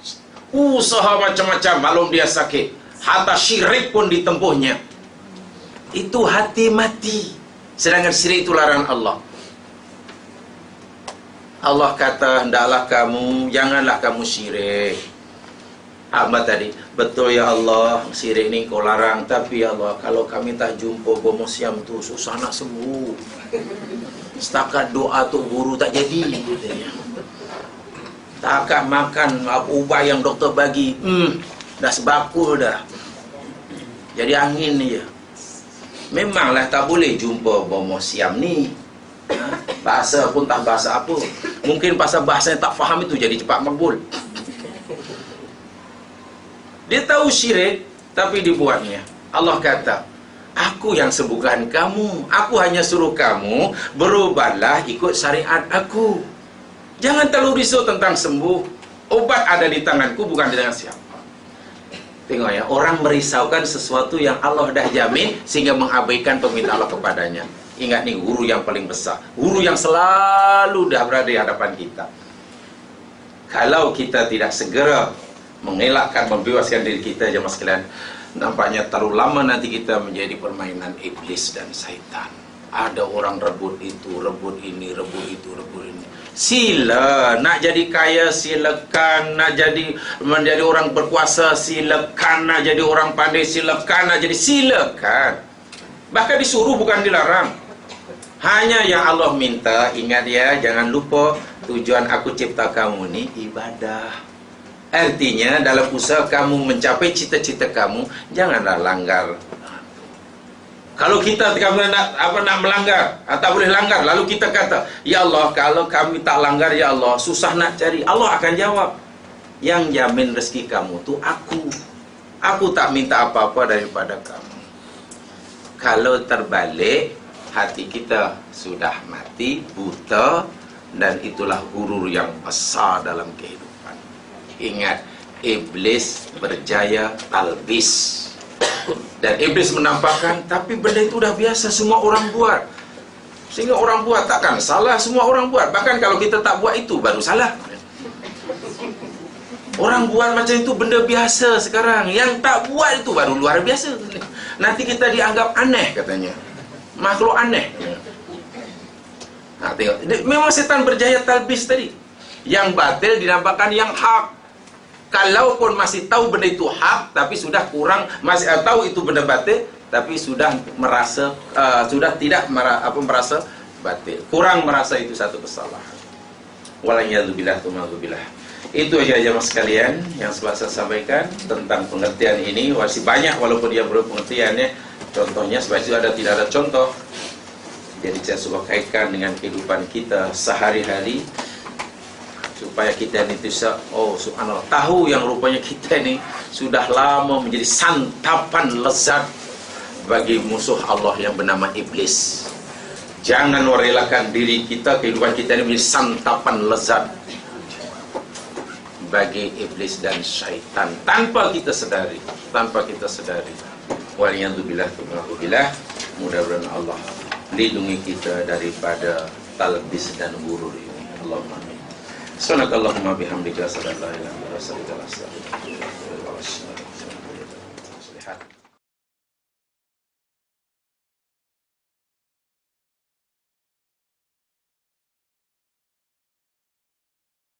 Speaker 1: usaha macam-macam, maklum dia sakit, hatta syirik pun ditempuhnya. Itu hati mati. Sedangkan syirik itu larangan Allah. Allah kata, hendaklah kamu, janganlah kamu syirik. Hamba tadi, betul ya Allah, syirik ni kau larang. Tapi ya Allah, kalau kami tak jumpa bomo siam tu, susah nak sembuh. Setakat doa tu guru tak jadi. Takat makan ubat yang doktor bagi, dah sebakul dah. Jadi angin je. Memanglah tak boleh jumpa bomo siam ni. Bahasa pun tak bahasa apa. Mungkin pasal bahasa yang tak faham itu jadi cepat makbul. Dia tahu syirik, tapi dibuatnya. Allah kata, aku yang sembuhkan kamu. Aku hanya suruh kamu berubatlah ikut syariat aku. Jangan terlalu risau tentang sembuh. Obat ada di tanganku, bukan di tangan siapa. Tengok ya, orang merisaukan sesuatu yang Allah dah jamin sehingga mengabaikan permintaan Allah kepadanya. Ingat nih, guru yang paling besar, guru yang selalu dah berada di hadapan kita. Kalau kita tidak segera mengelakkan, membebaskan diri kita, jemaah sekalian, nampaknya terlalu lama nanti kita menjadi permainan iblis dan syaitan. Ada orang rebut itu, rebut ini, rebut itu, rebut ini. Sila, nak jadi kaya silakan, nak jadi menjadi orang berkuasa silakan, nak jadi orang pandai silakan, nak jadi silakan. Bahkan disuruh, bukan dilarang. Hanya yang Allah minta, ingat ya, jangan lupa tujuan aku cipta kamu ni ibadah. Artinya dalam usaha kamu mencapai cita-cita kamu, janganlah langgar. Kalau kita nak melanggar, tak boleh langgar, lalu kita kata, ya Allah, kalau kami tak langgar, ya Allah, susah nak cari. Allah akan jawab, yang jamin rezeki kamu tu aku. Aku tak minta apa-apa daripada kamu. Kalau terbalik, hati kita sudah mati, buta, dan itulah gurur yang besar dalam kehidupan. Ingat, iblis berjaya talbis. Dan iblis menampakkan, tapi benda itu dah biasa, semua orang buat. Sehingga orang buat takkan salah, semua orang buat. Bahkan kalau kita tak buat itu, baru salah. Orang buat macam itu benda biasa sekarang. Yang tak buat itu baru luar biasa. Nanti kita dianggap aneh katanya. Makhluk aneh. Tengok. Memang setan berjaya talbis tadi. Yang batil dinampakkan yang hak. Kalaupun masih tahu benda itu hak, tapi sudah kurang, masih tahu itu benda batil, tapi sudah merasa sudah tidak merasa batil. Kurang merasa itu satu kesalahan. Walayyazubillah tumazubillah. Itu aja jemaah sekalian yang saya sampaikan tentang pengertian ini. Masih banyak walaupun dia belum pengertiannya. Contohnya sebab itu tidak ada contoh. Jadi saya suka kaitkan dengan kehidupan kita sehari-hari supaya kita ini bisa, oh subhanallah, tahu yang rupanya kita ini sudah lama menjadi santapan lezat bagi musuh Allah yang bernama iblis. Jangan merelakan diri kita, kehidupan kita ini menjadi santapan lezat bagi iblis dan syaitan tanpa kita sadari, Waliyadzubillah, mudah-mudahan Allah lindungi kita daripada talbis dan gurur ini. Allahumma amin. Subhanakallahumma bihamdika asyhadu an la ilaha illa anta astaghfiruka wa atubu ilaik.